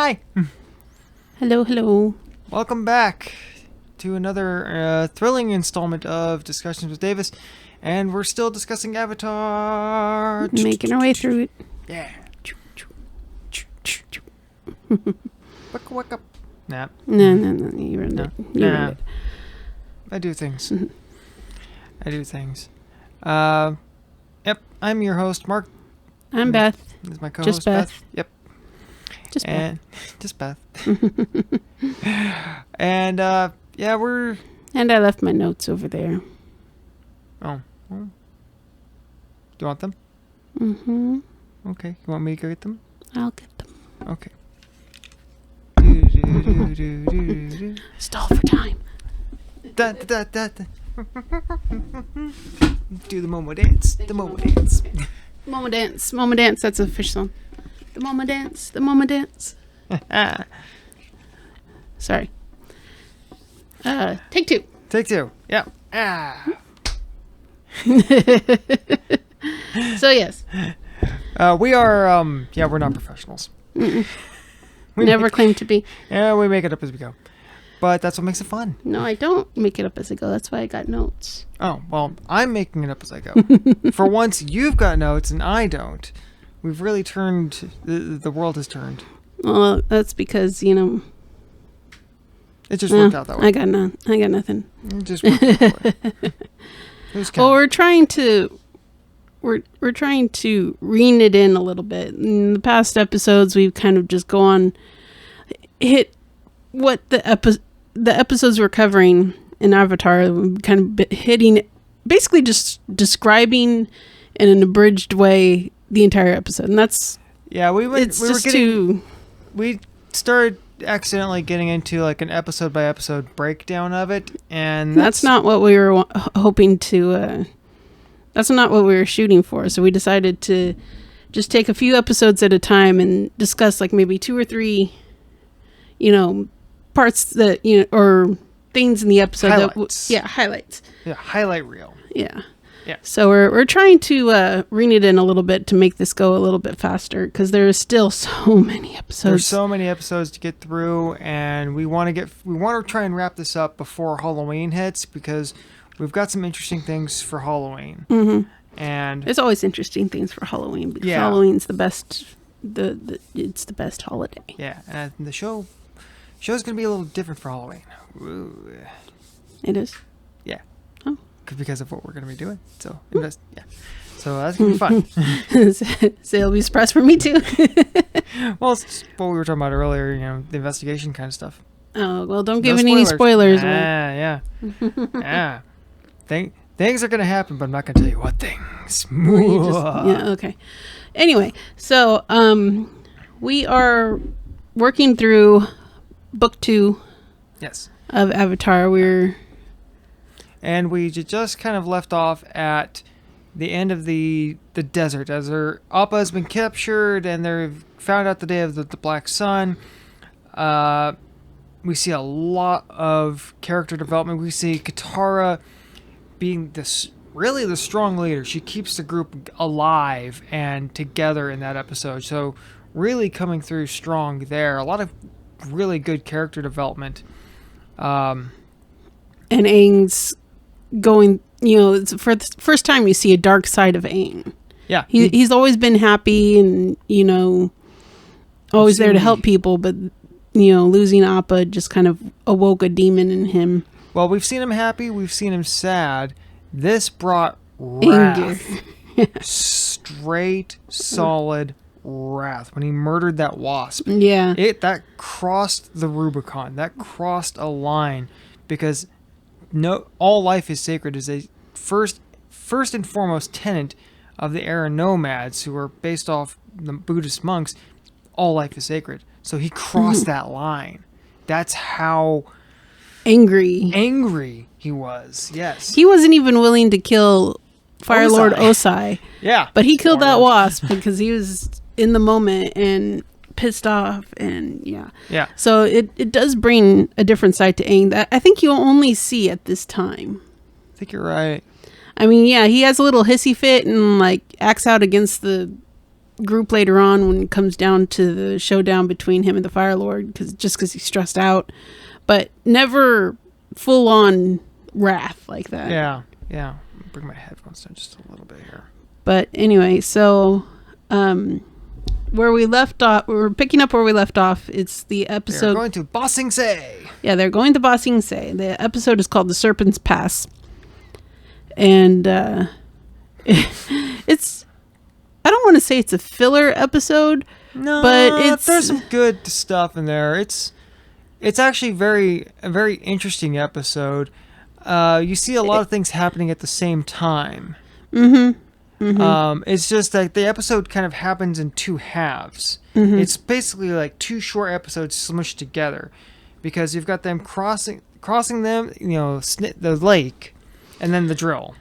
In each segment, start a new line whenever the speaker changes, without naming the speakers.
Hi.
Hello, hello.
Welcome back to another thrilling installment of Discussions with Davis. And we're still discussing Avatar.
Making our way through it.
Yeah. Wake up. Nah.
No. You ruined it. You ruined it.
I do things. Yep. I'm your host, Mark.
I'm Beth.
This is my co-host,
Just Beth.
Yep.
Just Beth.
Just Beth. And, we're...
And I left my notes over there.
Oh. Well, do you want them?
Mm-hmm.
Okay. You want me to go get them?
I'll get them.
Okay.
Stall for time.
Da. Do the Momo dance. The Momo dance.
Mama dance. Mama dance. That's a fish song. The Mama dance. The Mama dance. Sorry. Take two.
Take two. Yep.
So yes.
We are, we're not professionals.
We never claim to be.
Yeah, we make it up as we go. But that's what makes it fun.
No, I don't make it up as I go. That's why I got notes.
Oh, well, I'm making it up as I go. For once, you've got notes and I don't. We've really turned, the world has turned.
Well, that's because,
It just worked out that way.
I got nothing.
It just worked out that way.
Well, we're trying to rein it in a little bit. In the past episodes, we've kind of just hit what the episodes we're covering in Avatar, kind of hitting, basically just describing in an abridged way the entire episode, and that's
we started accidentally getting into like an episode by episode breakdown of it, and
that's not what we were hoping to. That's not what we were shooting for. So we decided to just take a few episodes at a time and discuss like maybe 2 or 3, parts that, or things in the episode.
Highlights.
Highlights.
Yeah, highlight reel.
Yeah.
Yeah.
So we're trying to rein it in a little bit to make this go a little bit faster because there is still so many episodes.
There's so many episodes to get through, and we want to try and wrap this up before Halloween hits because we've got some interesting things for Halloween.
Mm-hmm.
And
there's always interesting things for Halloween because Halloween's the best. It's the best holiday.
Yeah, and the show's gonna be a little different for Halloween. Ooh.
It is.
Yeah.
Oh.
Because of what we're gonna be doing. So So that's gonna be fun.
So you'll be surprised for me too.
Well, it's what we were talking about earlier. The investigation kind of stuff.
Oh well, don't give any spoilers.
Yeah. Things are gonna happen, but I'm not gonna tell you what things.
Okay. Anyway, so we are working through book 2.
Yes.
Of Avatar.
And we just kind of left off at the end of the desert as Appa has been captured and they've found out the day of the Black Sun. We see a lot of character development. We see Katara being the strong leader. She keeps the group alive and together in that episode. So really coming through strong there. A lot of really good character development.
And Aang's going, it's for the first time you see a dark side of Aang.
Yeah.
He's always been happy and, always there to help people, but, losing Appa just kind of awoke a demon in him.
Well, we've seen him happy. We've seen him sad. This brought wrath. Straight, solid wrath. When he murdered that wasp.
Yeah.
That crossed the Rubicon. That crossed a line because all life is sacred is a first and foremost tenet of the Era nomads who are based off the Buddhist monks. All life is sacred. So he crossed that line. That's how angry he was. Yes.
He wasn't even willing to kill Fire Lord Osai.
Yeah.
But he killed that wasp because he was in the moment and pissed off and yeah. So it does bring a different side to Aang that I think you'll only see at this time.
I think you're right.
I mean, yeah, he has a little hissy fit and like acts out against the group later on when it comes down to the showdown between him and the Fire Lord, because he's stressed out, but never full on wrath like that.
Yeah. Bring my headphones down just a little bit here.
But anyway, so where we left off, we're picking up where we left off. It's the episode.
They're going to Ba Sing Se.
Yeah, they're going to Ba Sing Se. The episode is called The Serpent's Pass. And it's, I don't want to say it's a filler episode.
No,
but
there's some good stuff in there. It's actually a very interesting episode. You see a lot of things happening at the same time. It's just that the episode kind of happens in two halves. It's basically like two short episodes smushed together, because you've got them crossing them, the lake, and then the drill.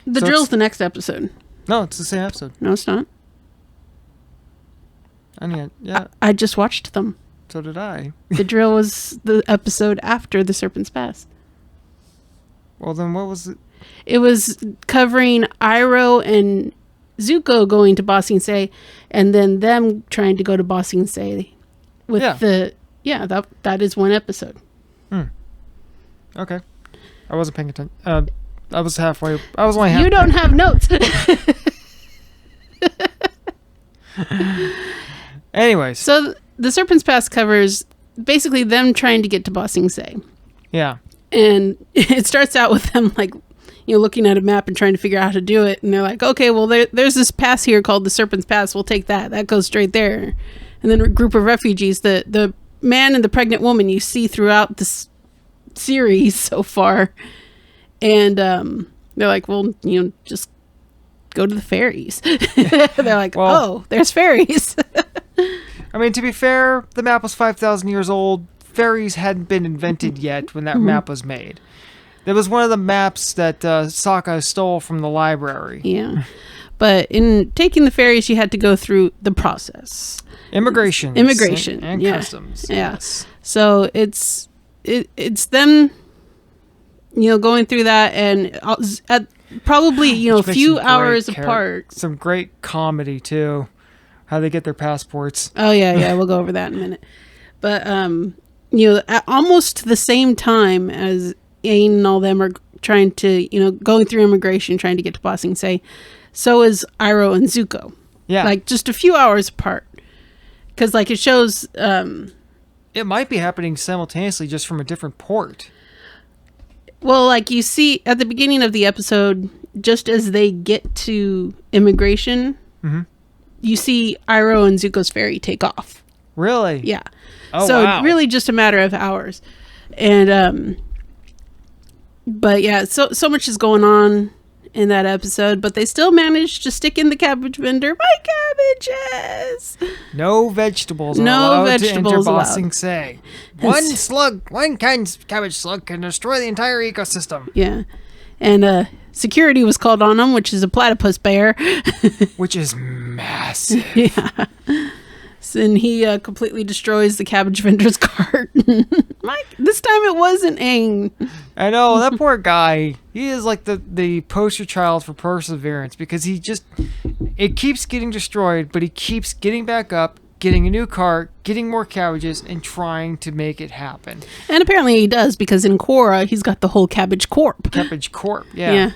The drill's the next episode.
No, it's the same episode.
No, it's not.
Yeah.
I just watched them.
So did I.
The drill was the episode after The Serpent's Pass.
Well, then what was it?
It was covering Iroh and Zuko going to Ba Sing Se, and then them trying to go to Ba Sing Se with that is one episode.
Okay. I wasn't paying attention. I was halfway. I was only halfway.
You don't have notes.
Anyways.
So The Serpent's Pass covers basically them trying to get to Ba Sing Se.
Yeah.
And it starts out with them looking at a map and trying to figure out how to do it. And they're like, okay, well, there's this pass here called the Serpent's Pass. We'll take that. That goes straight there. And then a group of refugees, the man and the pregnant woman you see throughout this series so far. And they're like, well, just go to the ferries. They're like, well, there's ferries.
I mean, to be fair, the map was 5,000 years old. Ferries hadn't been invented yet when that map was made. It was one of the maps that Sokka stole from the library.
Yeah. But in taking the ferries, you had to go through the process.
Immigration. And customs.
Yeah.
Yes.
So it's them, going through that, and at probably, a few hours apart.
Some great comedy, too. How they get their passports.
Oh, yeah. We'll go over that in a minute. But, at almost the same time as Aang and all them are trying to, going through immigration, trying to get to Ba Sing Se, so is Iroh and Zuko.
Yeah.
Like, just a few hours apart. Because, it shows...
it might be happening simultaneously, just from a different port.
Well, you see, at the beginning of the episode, just as they get to immigration, you see Iroh and Zuko's ferry take off.
Really?
Yeah.
Oh,
so
wow.
really just a matter of hours. And, but yeah, so much is going on in that episode, but they still managed to stick in the cabbage vendor. My cabbages!
No vegetables allowed to enter Ba Sing Se. One kind of cabbage slug can destroy the entire ecosystem.
Yeah. And security was called on them, which is a platypus bear.
Which is massive.
Yeah. And he completely destroys the cabbage vendor's cart. This time it wasn't Aang.
I know, that poor guy. He is like the poster child for perseverance, because it keeps getting destroyed, but he keeps getting back up, getting a new cart, getting more cabbages, and trying to make it happen.
And apparently he does, because in Korra, he's got the whole cabbage corp.
Cabbage corp, yeah.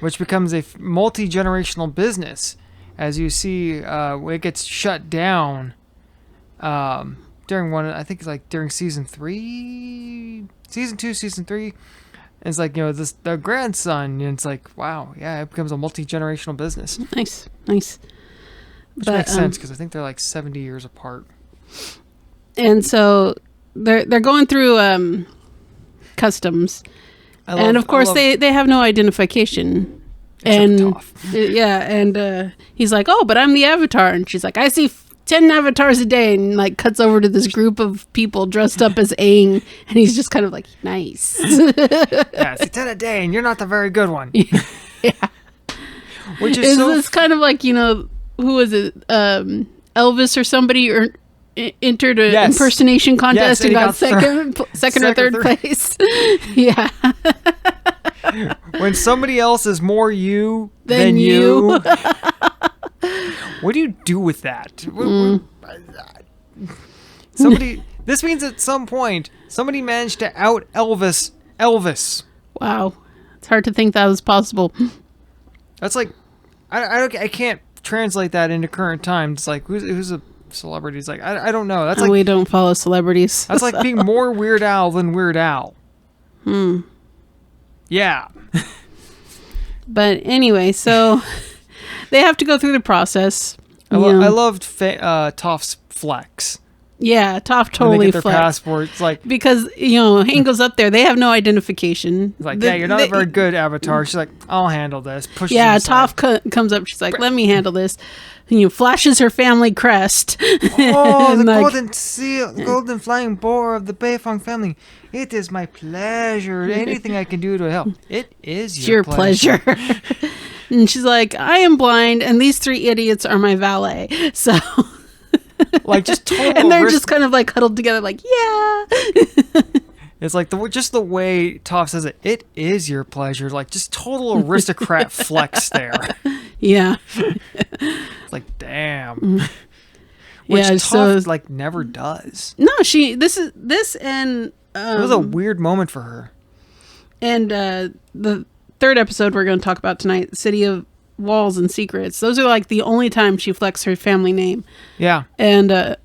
Which becomes a multi-generational business. As you see, it gets shut down during during season 3, season 2, season 3. And it's the grandson, and it's wow, yeah, it becomes a multi-generational business.
Nice.
Which makes sense, because I think they're 70 years apart. And
so they're going through customs, and of course they have no identification. And he's like, oh, but I'm the Avatar. And she's like, I see 10 avatars a day, and cuts over to this group of people dressed up as Aang, and he's just kind of nice.
Yeah, I see 10 a day, and you're not the very good one.
Yeah.
Which is
it's kind of who was it? Elvis or somebody entered an impersonation contest and got second or third place. Yeah.
When somebody else is more you than you. What do you do with that? This means at some point, somebody managed to out Elvis.
Wow. It's hard to think that was possible.
That's like, I can't translate that into current times. It's like, who's a celebrity? It's like, I don't know. That's like,
we don't follow celebrities.
That's like being more Weird Al than Weird Al. Yeah.
But anyway, so they have to go through the process.
I loved Toph's flex.
Yeah, Toph totally
when they get their
flexed.
passports, like,
because Hayne goes up there. They have no identification.
He's like, you're not a very good Avatar. She's like, I'll handle this. Pushes
Toph comes up. She's like, let me handle this. And, flashes her family crest.
Oh, the golden seal, the golden flying boar of the Beifong family. It is my pleasure. Anything I can do to help. It is your pleasure.
And she's like, I am blind, and these 3 idiots are my valet. So,
like, just total.
And they're just kind of like huddled together, like, yeah.
It's like just the way Toph says it. It is your pleasure. Like, just total aristocrat flex there.
Yeah.
Like, damn. Which Toph like never does.
No, this and
it was a weird moment for her.
And the 3rd episode we're going to talk about tonight, City of Walls and Secrets. Those are like the only time she flexed her family name.
Yeah.
And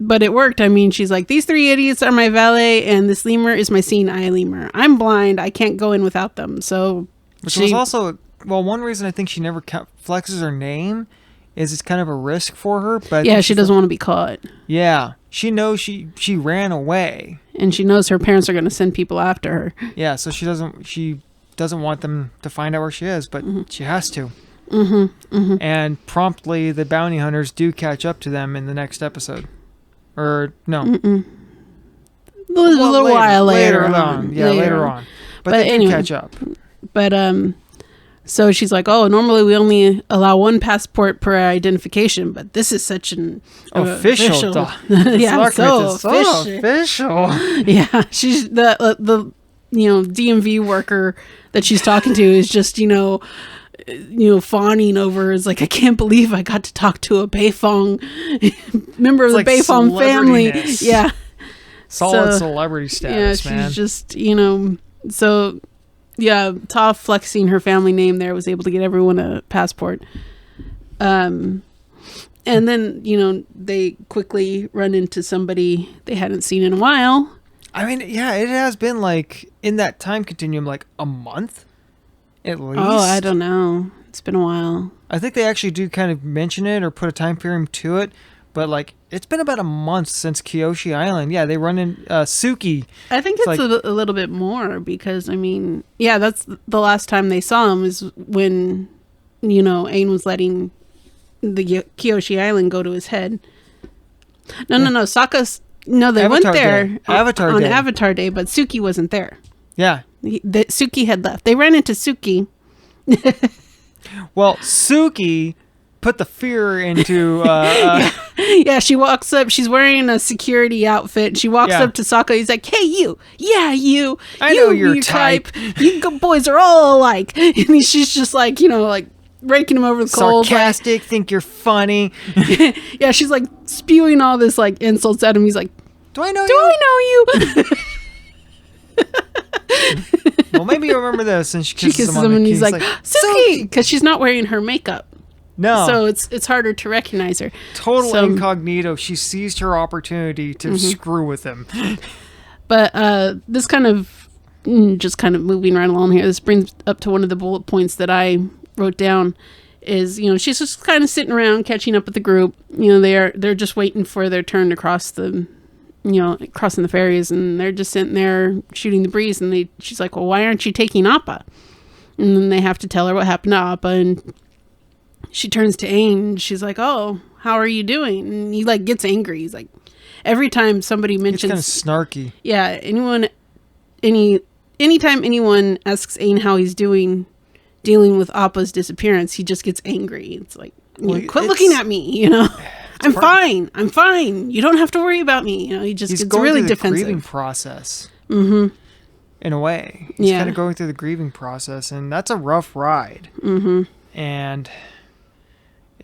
but it worked. I mean, she's like, these 3 idiots are my valet, and this lemur is my seeing eye lemur. I'm blind. I can't go in without them. So,
which was also one reason I think she never flexes her name is it's kind of a risk for her. But
yeah, she doesn't want to be caught.
Yeah, she knows she ran away,
and she knows her parents are going to send people after her.
Yeah, so she doesn't want them to find out where she is, but she has to. And promptly, the bounty hunters do catch up to them in the next episode. Or, no.
A little while later on.
Yeah, later on. But they do catch up.
But, so she's like, oh, normally we only allow 1 passport per identification, but this is such an
official.
Yeah, so official. Yeah, she's the DMV worker that she's talking to is just, fawning over. Is like, I can't believe I got to talk to a Beifong member of the Beifong family. Yeah.
Solid celebrity status, man.
She's just, so yeah, Toph flexing her family name there was able to get everyone a passport. And then, they quickly run into somebody they hadn't seen in a while.
I mean, yeah, it has been like in that time continuum, like a month at least.
Oh, I don't know. It's been a while.
I think they actually do kind of mention it or put a time frame to it, but like it's been about a month since Kyoshi Island. Yeah, they run in Suki.
I think it's like, a little bit more because, I mean, yeah, that's the last time they saw him is when, Aang was letting the Kyoshi Island go to his head. No. Sokka's... No, they went there on Avatar Day, but Suki wasn't there.
Yeah.
Suki had left. They ran into Suki.
Well, Suki put the fear into...
Yeah, she walks up. She's wearing a security outfit. She walks up to Sokka. He's like, hey, you. Yeah, you.
I know your type.
You boys are all alike. And she's just like, like... raking him over the coals.
Sarcastic, think you're funny.
Yeah, she's like spewing all this like insults at him. He's like,
Do I know
you?
Well, maybe you remember this. And she kisses him
and he's like, Suki! Because she's not wearing her makeup.
No.
So it's harder to recognize her.
Total incognito. She seized her opportunity to screw with him.
But this kind of, just kind of moving right along here, this brings up to one of the bullet points that I wrote down is, she's just kind of sitting around catching up with the group. They're just waiting for their turn to cross the, crossing the ferries, and they're just sitting there shooting the breeze, and she's like, well, why aren't you taking Appa? And then they have to tell her what happened to Appa, and she turns to Aang, and she's like, oh, how are you doing? And he like gets angry. He's like, every time somebody mentions...
It's kind of snarky.
Yeah, anytime anyone asks Aang how he's doing dealing with Appa's disappearance, he just gets angry. It's like, quit looking at me, I'm fine. You don't have to worry about me. He just gets really defensive. He's going through the
grieving process. In a way. He's kind of going through the grieving process, and that's a rough ride. And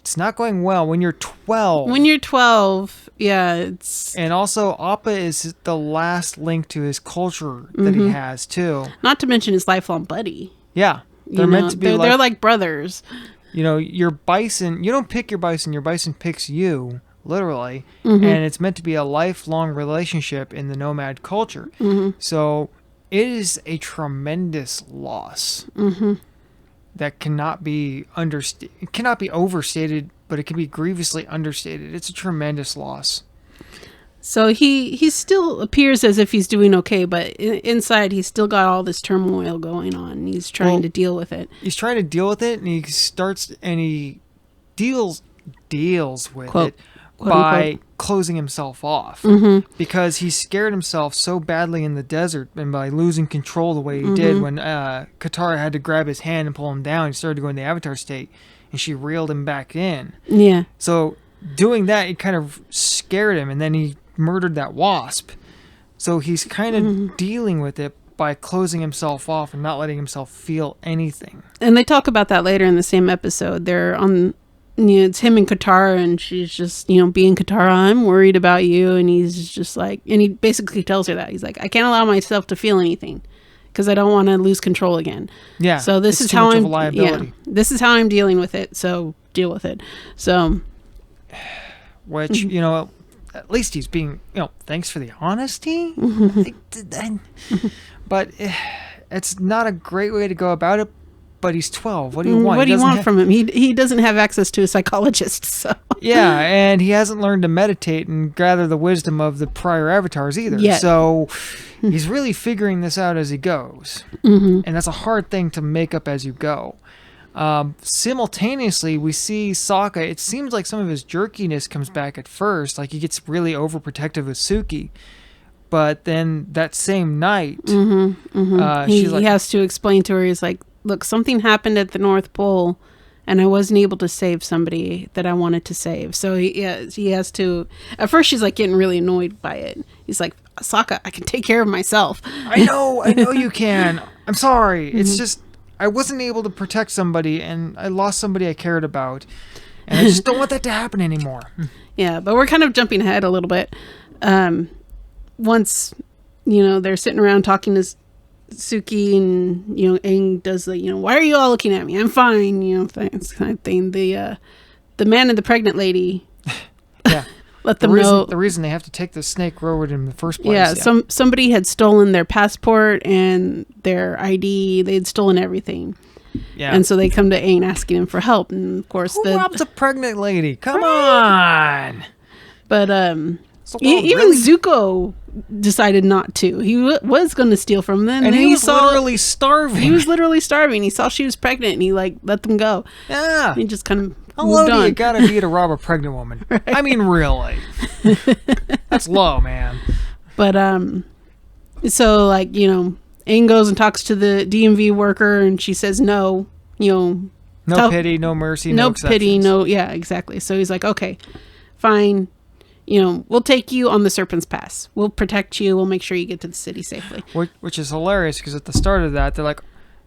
it's not going well when you're 12.
When you're 12, yeah, it's
And also, Appa is the last link to his culture that he has, too.
not to mention his lifelong buddy.
Yeah. They're meant to be
they're like brothers.
Your bison, you don't pick your bison picks you, literally. And it's meant to be a lifelong relationship in the nomad culture. So it is a tremendous loss that cannot be it cannot be overstated, but it can be grievously understated. It's a tremendous loss.
So he still appears as if he's doing okay, but inside he's still got all this turmoil going on. And he's trying to deal with it.
He's trying to deal with it, and he deals with
Quote,
it
quote,
by
unquote.
closing himself off because he scared himself so badly in the desert, and by losing control the way he did when Katara had to grab his hand and pull him down, he started to go into the Avatar state, and she reeled him back in.
Yeah.
So doing that, it kind of scared him, and then he murdered that wasp. So he's kind of dealing with it by closing himself off and not letting himself feel anything.
And they talk about that later in the same episode. They're on, it's him and Katara, and she's just, being Katara, I'm worried about you. And he's just like, and he basically tells her that. He's like, I can't allow myself to feel anything because I don't want to lose control again.
Yeah.
So this is how this is how I'm dealing with it. So deal with it. So.
Which, at least he's being, thanks for the honesty. But it's not a great way to go about it. But he's 12. What do you want?
What do you want from him? He doesn't have access to a psychologist. So.
Yeah, and he hasn't learned to meditate and gather the wisdom of the prior avatars either.
Yet.
So he's really figuring this out as he goes. And that's a hard thing to make up as you go. Simultaneously, we see Sokka. It seems like some of his jerkiness comes back at first. Like he gets really overprotective with Suki. But then that same night,
he has to explain to her, he's like, look, something happened at the North Pole and I wasn't able to save somebody that I wanted to save. So he has to, at first she's like getting really annoyed by it. He's like, Sokka, I can take care of myself.
I know you can. I'm sorry. It's just, I wasn't able to protect somebody and I lost somebody I cared about. And I just don't want that to happen anymore.
Yeah, but we're kind of jumping ahead a little bit. Once, they're sitting around talking to Suki and, Aang does the, why are you all looking at me? I'm fine, things kind of thing. The man and the pregnant lady.
Yeah.
Let them know.
The reason they have to take the snake road in the first place.
Yeah. Somebody had stolen their passport and their ID. They'd stolen everything. Yeah. And so they come to Aang asking him for help. And of course,
who robbed a pregnant lady? Come on.
But, even Zuko decided not to. He was going to steal from them.
And he was literally starving.
He was literally starving. He saw she was pregnant and he let them go.
Yeah.
He just kind of
how low do you gotta be to rob a pregnant woman? Right. I mean, really. That's low, man.
But, so Aang goes and talks to the DMV worker and she says no, no
pity, no mercy, no
pity, yeah, exactly. So he's like, okay, fine. We'll take you on the Serpent's Pass. We'll protect you. We'll make sure you get to the city safely.
Which is hilarious because at the start of that, they're like,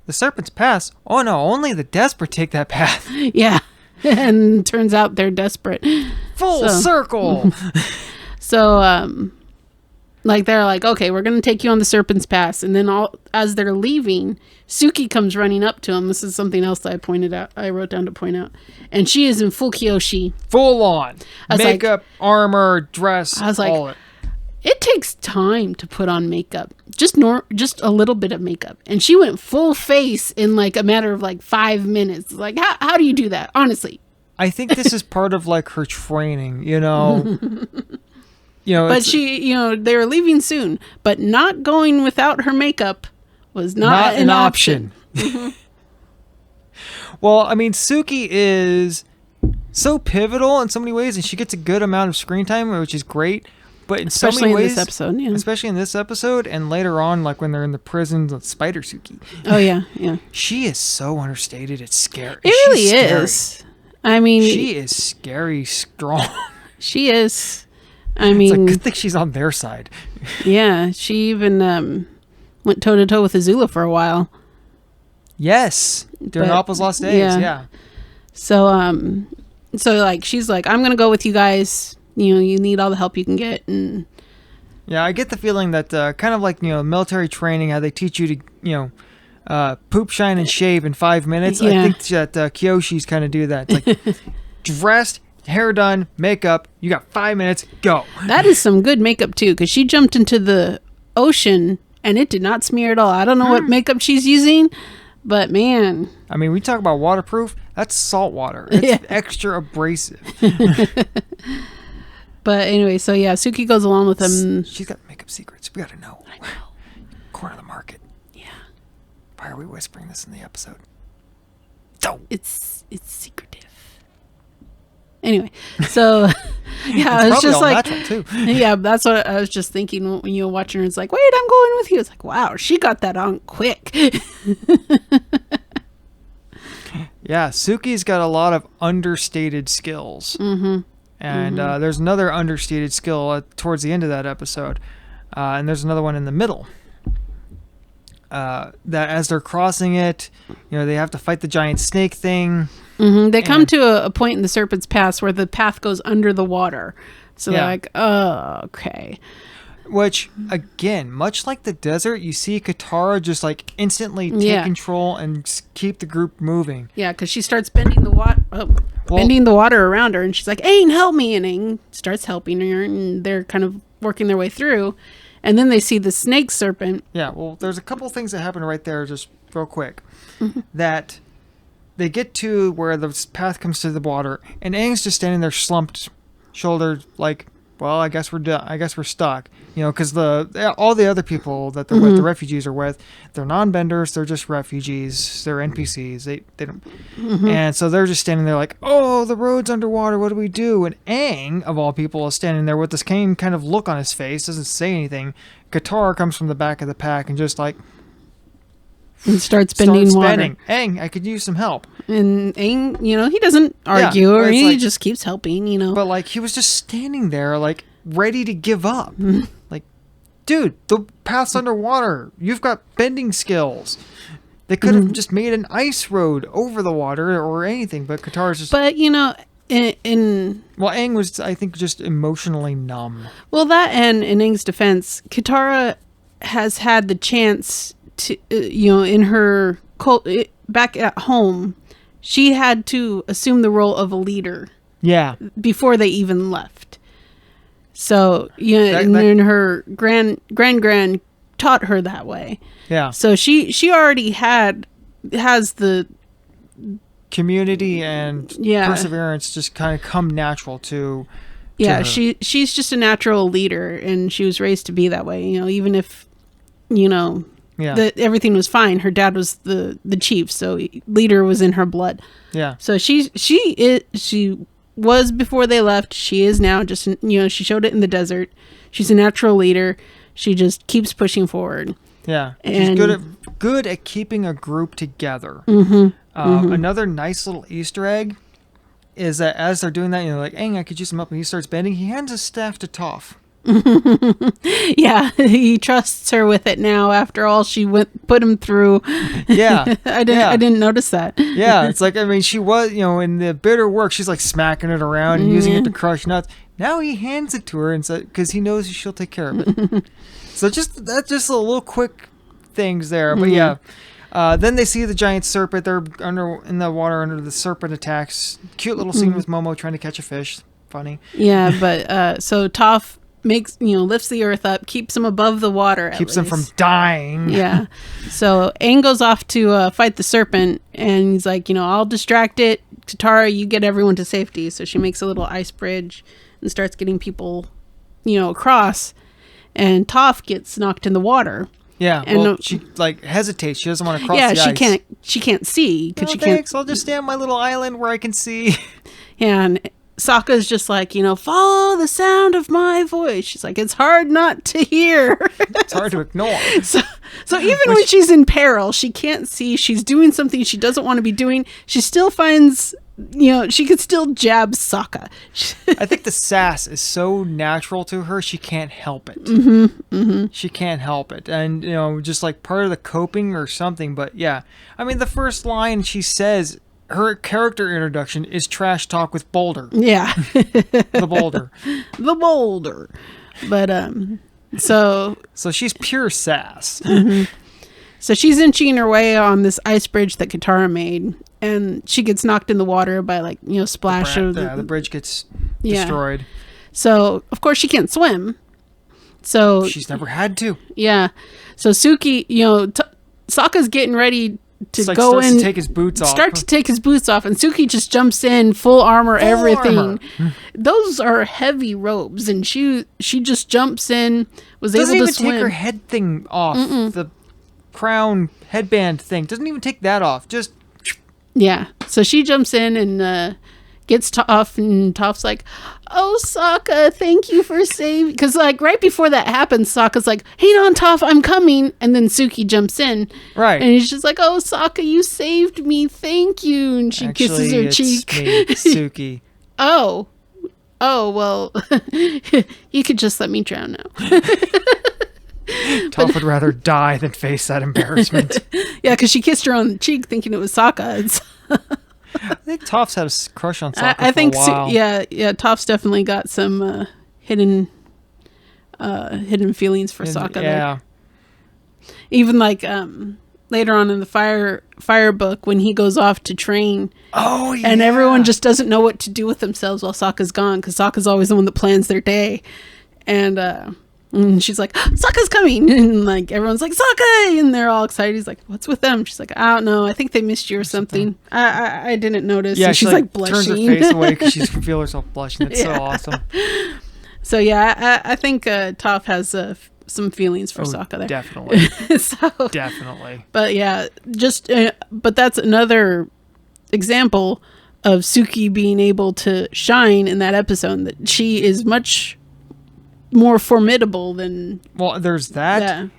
the Serpent's Pass? Oh no, only the desperate take that path.
Yeah. And turns out they're desperate.
Full circle.
So, they're like, okay, we're going to take you on the Serpent's Pass. And then as they're leaving, Suki comes running up to him. This is something else that I wrote down to point out. And she is in full Kyoshi.
Full on. Makeup, armor, dress,
I was like,
all it.
It takes time to put on makeup. Just a little bit of makeup. And she went full face in a matter of 5 minutes. Like, how do you do that? Honestly.
I think this is part of her training,
But she, they were leaving soon, but not going without her makeup was not an option.
Well, I mean, Suki is so pivotal in so many ways, and she gets a good amount of screen time, which is great. But in so many ways, especially in this episode, and later on, when they're in the prison with Spider Suki.
Oh yeah.
She is so understated. It's scary.
It really is. I mean,
she is scary strong.
She is. I mean,
it's a good thing she's on their side.
Yeah, she even went toe to toe with Azula for a while.
Yes, during Appa's Lost Days. Yeah.
So So like she's like, I'm gonna go with you guys. You know, you need all the help you can get. And
Yeah, I get the feeling that kind of like, military training, how they teach you to, poop, shine, and shave in 5 minutes.
Yeah.
I think that Kyoshi's kind of do that. It's like, dressed, hair done, makeup, you got 5 minutes, go.
that is some good makeup too, because she jumped into the ocean and it did not smear at all. I don't know what makeup she's using, but man.
I mean, we talk about waterproof. That's salt water. It's extra abrasive.
But anyway, so yeah, Suki goes along with him.
She's got makeup secrets. We got to know.
I know.
Corner the market.
Yeah.
Why are we whispering this in the episode? Don't.
It's secretive. Anyway, so yeah, I was
Probably
just
all
like,
natural, too.
yeah, that's what I was just thinking when you were watching her. It's like, wait, I'm going with you. It's like, wow, she got that on quick.
Yeah, Suki's got a lot of understated skills. Mm-hmm. And there's another understated skill towards the end of that episode. And there's another one in the middle. That as they're crossing it, they have to fight the giant snake thing.
Mm-hmm. They come to a point in the Serpent's Pass where the path goes under the water. So they're like, oh, okay.
Which, again, much like the desert, you see Katara just like instantly take control and keep the group moving.
Yeah, because she starts bending the water. Bending the water around her, and she's like, Aang, help me. And Aang starts helping her, and they're kind of working their way through. And then they see the snake serpent.
Yeah, well, there's a couple things that happen right there, just real quick. That they get to where the path comes to the water, and Aang's just standing there slumped, shouldered, like, well, I guess we're done. I guess we're stuck. Because all the other people that they're with, the refugees are with, they're non-benders. They're just refugees. They're NPCs. They don't. And so they're just standing there like, oh, the road's underwater. What do we do? And Aang, of all people, is standing there with this kind of look on his face. Doesn't say anything. Katara comes from the back of the pack and just like
and starts bending water.
Aang, I could use some help.
And Aang, he doesn't argue or he just keeps helping,
But like he was just standing there like ready to give up. Like, dude, the path's underwater. You've got bending skills. They could have just made an ice road over the water or anything, but Katara's just...
But,
Well, Aang was, I think, just emotionally numb.
Well, that and in Aang's defense, Katara has had the chance to, in her cult, back at home, she had to assume the role of a leader.
Yeah.
Before they even left. So, and her grand taught her that way.
Yeah.
So she already has the
community and perseverance just kind of come natural to her.
She's just a natural leader, and she was raised to be that way. Even if everything was fine, her dad was the chief, so leader was in her blood.
Yeah.
So she was before they left. She is now. Just she showed it in the desert. She's a natural leader. She just keeps pushing forward.
Yeah, she's good at keeping a group together. Another nice little Easter egg is that as they're doing that, like, Aang, I could use some help, and he starts bending. He hands his staff to Toph.
Yeah, he trusts her with it now after all she put him through.
Yeah.
I didn't notice that.
Yeah, it's like, I mean, she was, in the bitter work, she's like smacking it around and using it to crush nuts. Now he hands it to her and because he knows she'll take care of it. So that's just a little quick things there. But yeah. Then they see the giant serpent. They're in the water under the serpent attacks. Cute little scene with Momo trying to catch a fish. Funny.
Yeah, but so Toph lifts the earth up, keeps him above the water,
keeps him from dying.
Yeah. So Aang goes off to fight the serpent, and he's like, I'll distract it. Katara, you get everyone to safety. So she makes a little ice bridge and starts getting people, across. And Toph gets knocked in the water.
Yeah, and she hesitates. She doesn't want to cross the ice.
Yeah, she can't see because
thanks. I'll just stay on my little island where I can see.
Yeah, and Sokka's just like, follow the sound of my voice. She's like, it's hard not to hear.
It's hard to ignore.
So even when she's in peril, she can't see. She's doing something she doesn't want to be doing. She still finds, she could still jab Sokka.
I think the sass is so natural to her, she can't help it. She can't help it. And, just like part of the coping or something. But yeah, I mean, the first line she says, her character introduction is trash talk with Boulder.
Yeah.
The Boulder.
The Boulder. But, so
she's pure sass.
So she's inching her way on this ice bridge that Katara made, and she gets knocked in the water by, like, splash of
the bridge gets destroyed.
So, of course, she can't swim. So
she's never had to.
Yeah. So Suki, Sokka's getting ready to go in.
To take his boots off.
Start to take his boots off, and Suki just jumps in, full armor, everything. Those are heavy robes, and she just jumps in, was able to swim.
Doesn't even take her head thing off. The crown headband thing. Doesn't even take that off. Just...
Yeah. So she jumps in and gets Toph, and Toph's like, "Oh, Sokka, thank you for saving..." Because, like, right before that happens, Sokka's like, "Hang on, Toph, I'm coming." And then Suki jumps in.
Right.
And he's just like, "Oh, Sokka, you saved me. Thank you." And she kisses her cheek.
Me, Suki.
Oh, well, you could just let me drown now.
Toph would rather die than face that embarrassment.
Yeah, because she kissed her on the cheek thinking it was Sokka.
I think Toph's had a crush on Sokka
I think
for a while.
yeah, Toph's definitely got some hidden feelings for Sokka there. Even like later on in the fire book when he goes off to train. Oh yeah. And everyone just doesn't know what to do with themselves while Sokka's gone, because Sokka's always the one that plans their day. And she's like, "Sokka's coming," and like everyone's like, "Sokka," and they're all excited. He's like, "What's with them?" She's like, "I don't know. I think they missed you or something. I didn't notice."
Yeah,
and she's like
turns
blushing.
her face away because she feels herself blushing. It's so awesome.
So yeah, I think Toph has some feelings for Sokka there.
Definitely.
So,
definitely.
But yeah, but that's another example of Suki being able to shine in that episode. That she is much more formidable than...
Well, there's that,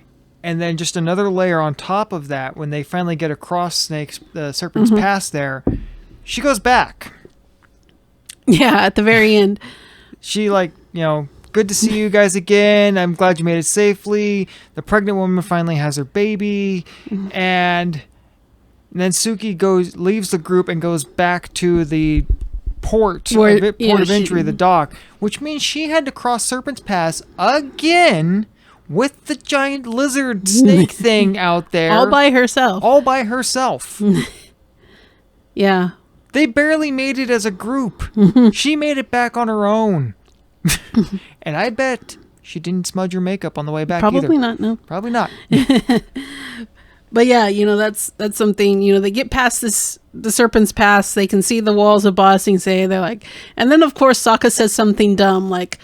and then just another layer on top of that. When they finally get across the Serpent's Pass there, she goes back.
Yeah, at the very end.
She good to see you guys again. I'm glad you made it safely. The pregnant woman finally has her baby, and then Suki leaves the group and goes back to the port of entry of the dock, which means she had to cross Serpent's Pass again with the giant lizard snake thing out there.
All by herself. Yeah.
They barely made it as a group. She made it back on her own. And I bet she didn't smudge her makeup on the way back either.
Probably not, no.
Probably not.
But yeah, that's something, they get past the Serpent's Pass, they can see the walls of Ba Sing Se, they're like, and then of course Sokka says something dumb like,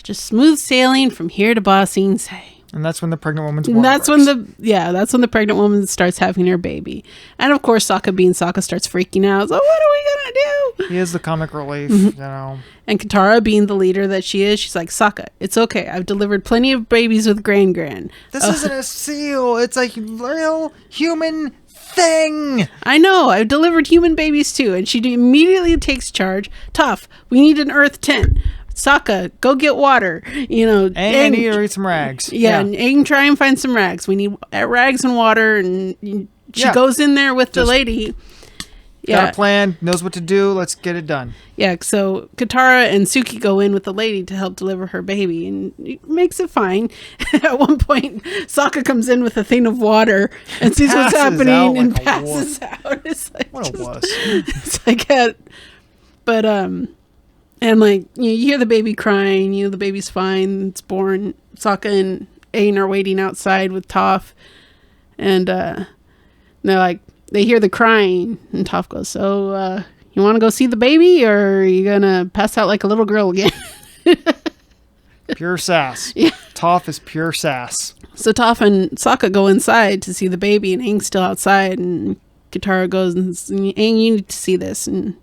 "Just smooth sailing from here to Ba Sing Se."
And that's when the pregnant woman's
that's when the pregnant woman starts having her baby. And of course Sokka being Sokka starts freaking out. So what are we gonna do?
He is the comic relief,
And Katara, being the leader that she is, she's like, "Sokka, it's okay. I've delivered plenty of babies with Gran.
This isn't a seal. It's a real human thing.
I know. I've delivered human babies too." And she immediately takes charge. "Toph, we need an earth tent. Sokka, go get water." And
I need to read some rags.
Yeah, and Aang, try and find some rags. We need rags and water. And she goes in there with the lady.
Got a plan, knows what to do, let's get it done.
Yeah, so Katara and Suki go in with the lady to help deliver her baby, and it makes it fine. At one point, Sokka comes in with a thing of water and sees what's happening and passes out. It's like,
what a wuss.
It's like that. But, and like, you hear the baby crying, the baby's fine, it's born. Sokka and Aang are waiting outside with Toph, and they're like, they hear the crying, and Toph goes, "So, you want to go see the baby, or are you going to pass out like a little girl again?"
Pure sass.
Yeah.
Toph is pure sass.
So Toph and Sokka go inside to see the baby, and Aang's still outside, and Katara goes, and "Aang, you need to see this." And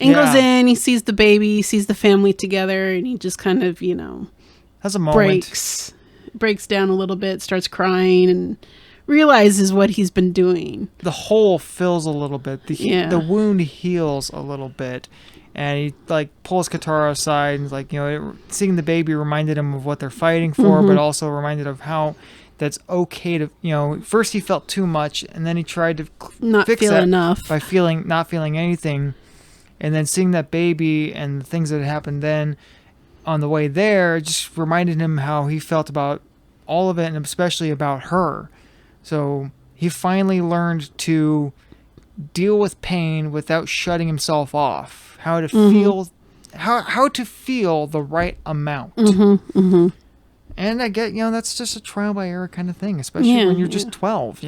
Aang goes in, he sees the baby, sees the family together, and he just kind of,
has a moment.
Breaks down a little bit, starts crying, and realizes what he's been doing.
The hole fills a little bit. The wound heals a little bit. And he pulls Katara aside and is like, seeing the baby reminded him of what they're fighting for, but also reminded of how that's okay to, first he felt too much, and then he tried to
Not
fix
feel
that
enough.
by not feeling anything, and then seeing that baby and the things that had happened then on the way there just reminded him how he felt about all of it, and especially about her. So he finally learned to deal with pain without shutting himself off. How to feel, how to feel the right amount. And I get, that's just a trial by error kind of thing, especially when you're just 12.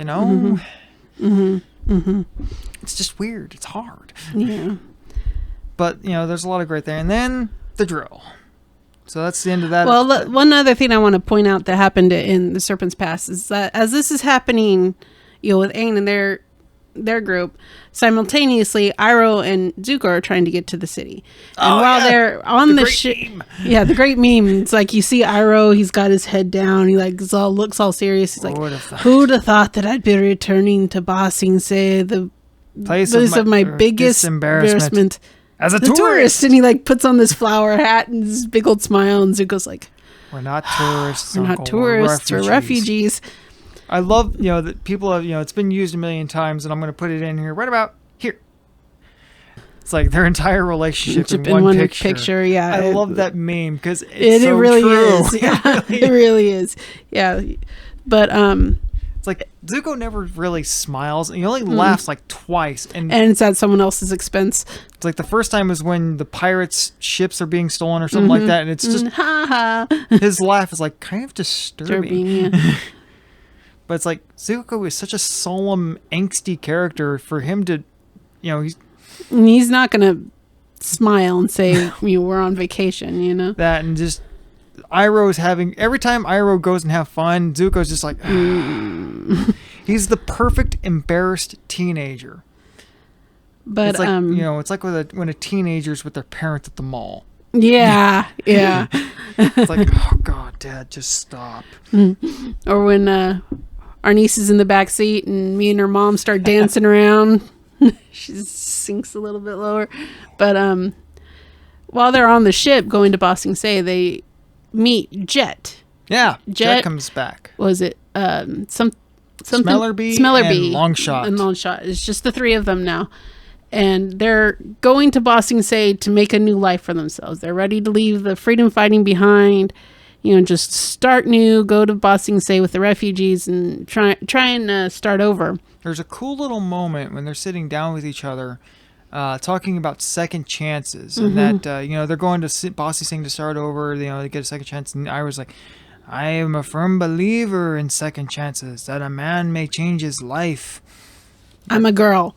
It's just weird. It's hard.
Yeah.
But there's a lot of great there, and then the drill. So that's the end of that.
Well, one other thing I want to point out that happened in the Serpent's Pass is that as this is happening, with Aang and their group, simultaneously, Iroh and Zuko are trying to get to the city. And while they're on the ship, the great meme. It's like you see Iroh, he's got his head down, he looks all serious. He's like, "Who'd have thought that I'd be returning to Ba Sing Se, the place of my biggest embarrassment as a tourist?" And he puts on this flower hat and this big old smile, and Zuko's like,
"We're not tourists.
We're not tourists. We're refugees."
I love, that people have, it's been used a million times, and I'm going to put it in here right about here. It's like their entire relationship in one picture.
Yeah.
I love that meme because it's so
really
true.
Is. Yeah, it really is. Yeah. But,
it's like Zuko never really smiles. He only laughs twice. And
it's at someone else's expense.
It's like the first time is when the pirates' ships are being stolen or something like that. And it's just, his laugh is kind of disturbing.
Yeah.
But it's like Zuko is such a solemn, angsty character for him to,
he's not going to smile and say, we're on vacation,
That, and just Iroh's every time Iroh goes and have fun, Zuko's just like, he's the perfect embarrassed teenager.
But,
it's like, it's like when a teenager's with their parents at the mall.
Yeah, yeah.
It's like, oh God, Dad, just stop.
Or when our niece is in the back seat and me and her mom start dancing around. She sinks a little bit lower. But while they're on the ship going to Ba Sing Se, they meet Jet.
Yeah, Jet comes back.
Was it something?
Smellerbee and Longshot.
And Longshot. It's just the three of them now. And they're going to Ba Sing Se to make a new life for themselves. They're ready to leave the freedom fighting behind, just start new, go to Ba Sing Se with the refugees and try and start over.
There's a cool little moment when they're sitting down with each other, talking about second chances, and that, they're going to Ba Sing Se to start over, they get a second chance. And I was like, I am a firm believer in second chances, that a man may change his life.
I'm a girl.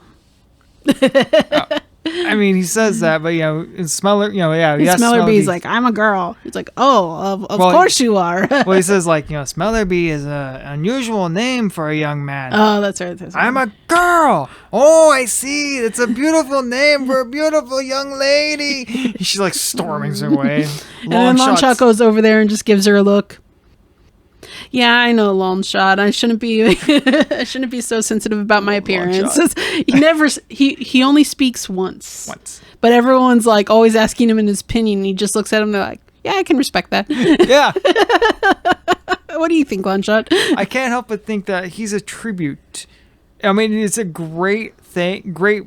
I mean, he says that, but
Smellerbee's like, I'm a girl. He's like, oh, of course you are.
Well, he says Smellerbee is an unusual name for a young man.
Oh, that's right.
I'm a girl. Oh, I see. It's a beautiful name for a beautiful young lady. She's storming away.
And then Longshot goes over there and just gives her a look. Yeah, I know, Longshot. I shouldn't be so sensitive about my appearance. He only speaks once. But everyone's always asking him in his opinion. And he just looks at him and they're like, yeah, I can respect that.
Yeah.
What do you think, Longshot?
I can't help but think that he's a tribute. I mean, it's a great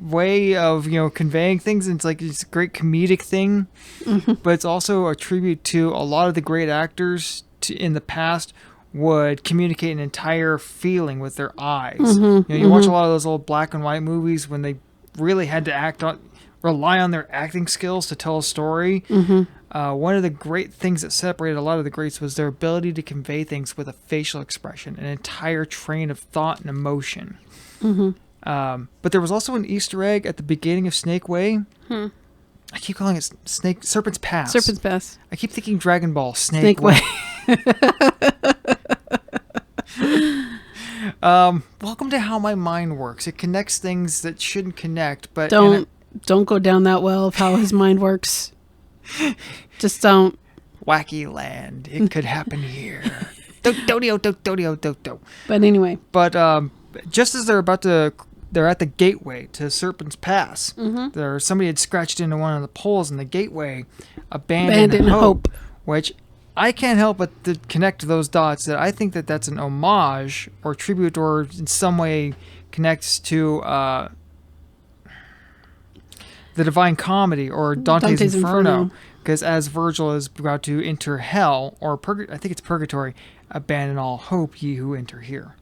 way of, conveying things. And it's a great comedic thing. Mm-hmm. But it's also a tribute to a lot of the great actors in the past would communicate an entire feeling with their eyes.
Mm-hmm,
you watch a lot of those old black and white movies when they really had to rely on their acting skills to tell a story.
Mm-hmm.
One of the great things that separated a lot of the greats was their ability to convey things with a facial expression, an entire train of thought and emotion.
Mm-hmm.
But there was also an Easter egg at the beginning of Snake Way. I keep calling it Serpent's Pass.
Serpent's Pass.
I keep thinking Dragon Ball, Snake Way. Welcome to how my mind works. It connects things that shouldn't connect, but
don't go down that well of how his mind works. Just don't.
Wacky land. It could happen here. Do.
But anyway.
But just as they're at the gateway to Serpent's Pass. Somebody had scratched into one of the poles in the gateway, abandoned hope, which I can't help but to connect those dots that I think that that's an homage or tribute or in some way connects to the Divine Comedy or Dante's Inferno. Because as Virgil is about to enter hell, or I think it's purgatory, abandon all hope, ye who enter here.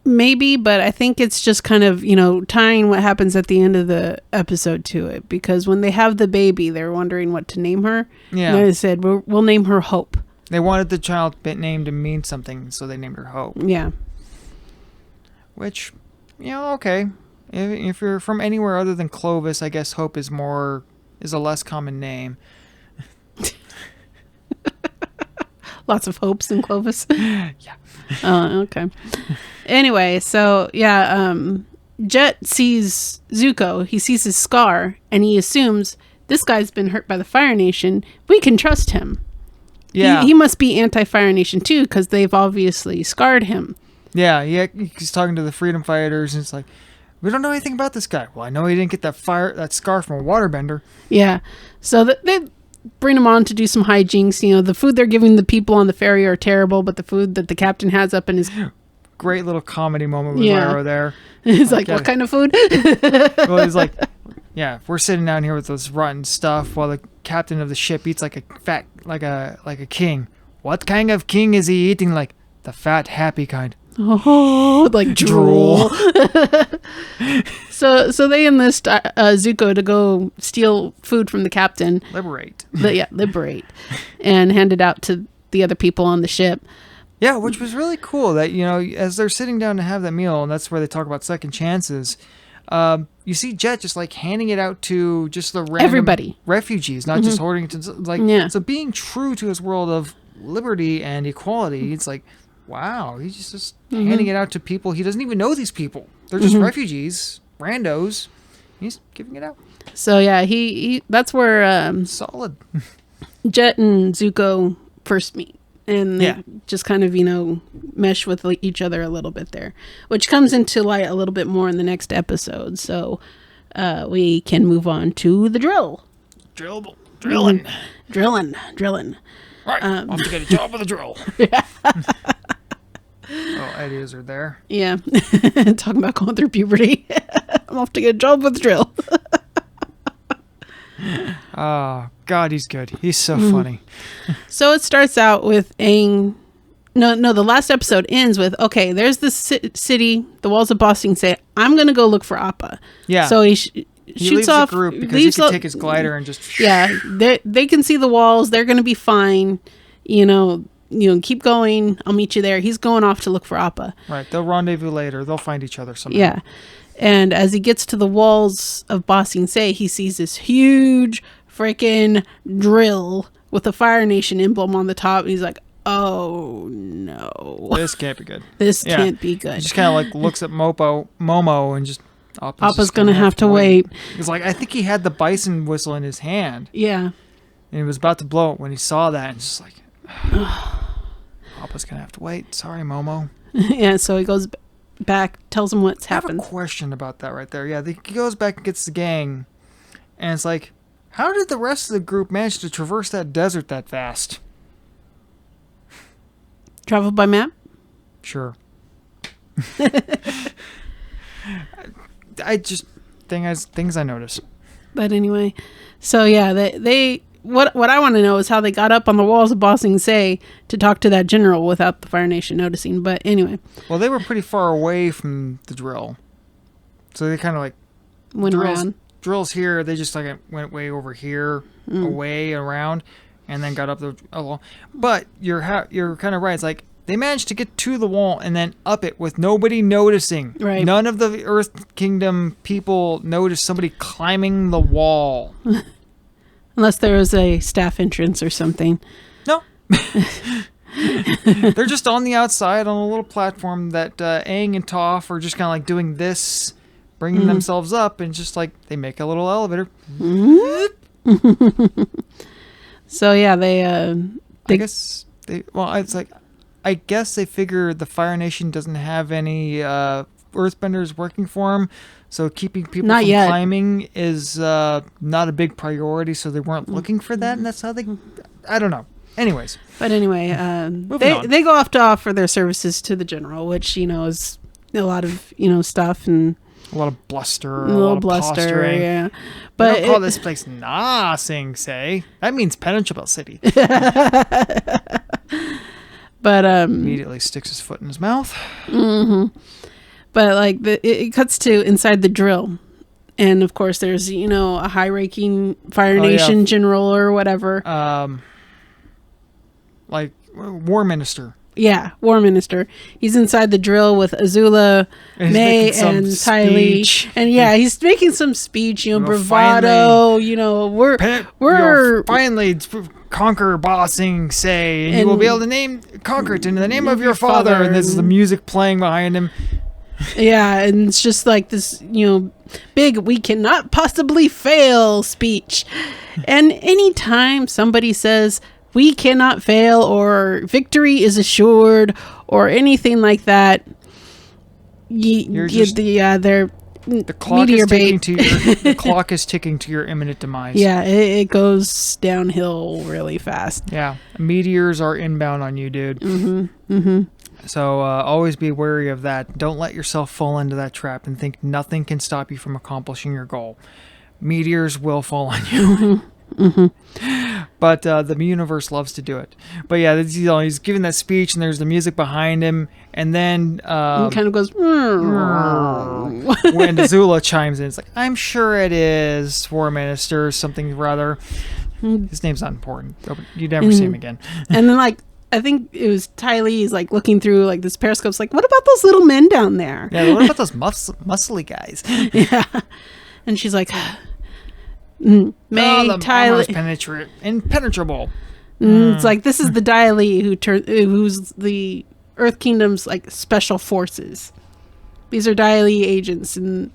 Maybe, but I think it's just kind of, tying what happens at the end of the episode to it. Because when they have the baby, they're wondering what to name her.
Yeah.
And they said, we'll name her Hope.
They wanted the child name to mean something, so they named her Hope.
Yeah.
Which, okay. If you're from anywhere other than Clovis, I guess Hope is a less common name.
Lots of hopes in Clovis.
Yeah.
Okay. Anyway, so yeah, Jet sees Zuko. He sees his scar, and he assumes this guy's been hurt by the Fire Nation. We can trust him.
Yeah.
He must be anti-Fire Nation too, because they've obviously scarred him.
Yeah. He's talking to the freedom fighters, and it's like, we don't know anything about this guy. Well, I know he didn't get that scar from a waterbender.
Yeah. So they bring him on to do some hijinks. The food they're giving the people on the ferry are terrible, but the food that the captain has up in his...
Great little comedy moment with Lyra there.
He's like, what kind of food?
Well, he's like, yeah, we're sitting down here with this rotten stuff while the captain of the ship eats like a king. What kind of king is he eating? Like the fat, happy kind.
Oh, like drool. So they enlist Zuko to go steal food from the captain.
Liberate.
Liberate. And hand it out to the other people on the ship.
Yeah, which was really cool that, as they're sitting down to have that meal, and that's where they talk about second chances, you see Jet just like handing it out to just the random
everybody.
Refugees, not just hoarding it to, so being true to his world of liberty and equality, it's like, wow, he's just handing it out to people. He doesn't even know these people. They're just refugees, randos. He's giving it out.
So yeah, he that's where
solid.
Jet and Zuko first meet. And they just kind of, mesh with each other a little bit there, which comes into light a little bit more in the next episode. So we can move on to the drill.
Drilling.
Drilling.
Right, I'll have to get a job with a drill. Oh, Eddies are there.
Yeah. Talking about going through puberty. I'm off to get a job with a drill.
Oh, God, he's good. He's so funny.
So it starts out with Aang. No, the last episode ends with, okay, there's the city, the walls of Boston say, I'm going to go look for Appa.
Yeah.
So he shoots off.
The group because he can take his glider and just...
Yeah, they can see the walls. They're going to be fine. Keep going. I'll meet you there. He's going off to look for Appa.
Right. They'll rendezvous later. They'll find each other somehow.
Yeah. And as he gets to the walls of Ba Sing Se, he sees this huge freaking drill with a Fire Nation emblem on the top. And he's like, oh, no.
This can't be good.
This can't be good.
He just kind of like looks at Momo and just...
Appa's going to have to wait.
He's like, I think he had the bison whistle in his hand.
Yeah.
And he was about to blow it when he saw that. And just like, Appa's going to have to wait. Sorry, Momo.
Yeah, so he goes back, tells him what's happened.
I have a question about that right there. Yeah, he goes back and gets the gang, and it's like, how did the rest of the group manage to traverse that desert that fast?
Travel by map?
Sure. I just things I notice.
But anyway, so yeah, they what I want to know is how they got up on the walls of Ba Sing Se to talk to that general without the Fire Nation noticing. But anyway.
Well, they were pretty far away from the drill. So they kind of like...
Went around.
Drills here, they just like went way over here, away, around, and then got up the wall. But you're kind of right. It's like they managed to get to the wall and then up it with nobody noticing.
Right.
None of the Earth Kingdom people noticed somebody climbing the wall.
Unless there was a staff entrance or something.
No. They're just on the outside on a little platform that Aang and Toph are just kind of like doing this, bringing themselves up, and just like they make a little elevator.
So yeah, they
I guess I guess they figure the Fire Nation doesn't have any Earthbenders working for them, so keeping people from climbing is not a big priority, so they weren't looking for that, and that's how they... I don't know.
But anyway,
on.
they go off to offer their services to the general, which, is a lot of, stuff and
a lot of bluster,
a lot of posturing. Yeah.
But don't call this place Na Sing Se. That means penetrable city.
But
immediately sticks his foot in his mouth.
Mm-hmm. But like it cuts to inside the drill, and of course there's a high-ranking Fire Nation general or whatever.
Like War Minister.
Yeah, War Minister. He's inside the drill with Azula, May, and Ty Lee. And he's making some speech, bravado, we're
finally conquer Ba Sing Se, and you will be able to conquer it in the name of your father. And there's the music playing behind him.
Yeah, and it's just like this, big "we cannot possibly fail" speech. And anytime somebody says "we cannot fail" or "victory is assured" or anything like that, they're
the clock is ticking to the clock is ticking to your imminent demise.
Yeah, it goes downhill really fast.
Yeah, meteors are inbound on you, dude.
Mm-hmm. Mm-hmm.
So always be wary of that. Don't let yourself fall into that trap and think nothing can stop you from accomplishing your goal. Meteors will fall on you.
Mm-hmm. Mm-hmm.
But the universe loves to do it. But yeah, he's giving that speech, and there's the music behind him, and then
he kind of goes
when Azula chimes in. It's like, I'm sure it is War Minister, something rather. His name's not important. You never see him again.
And then I think it was Ty Lee's looking through this periscope's what about those little men down there?
Yeah, what about those muscly guys?
Yeah. And she's like, May,
the
Ty Lee.
Impenetrable.
It's like, this is the Ty Lee who's the Earth Kingdom's special forces. These are Ty Lee agents, and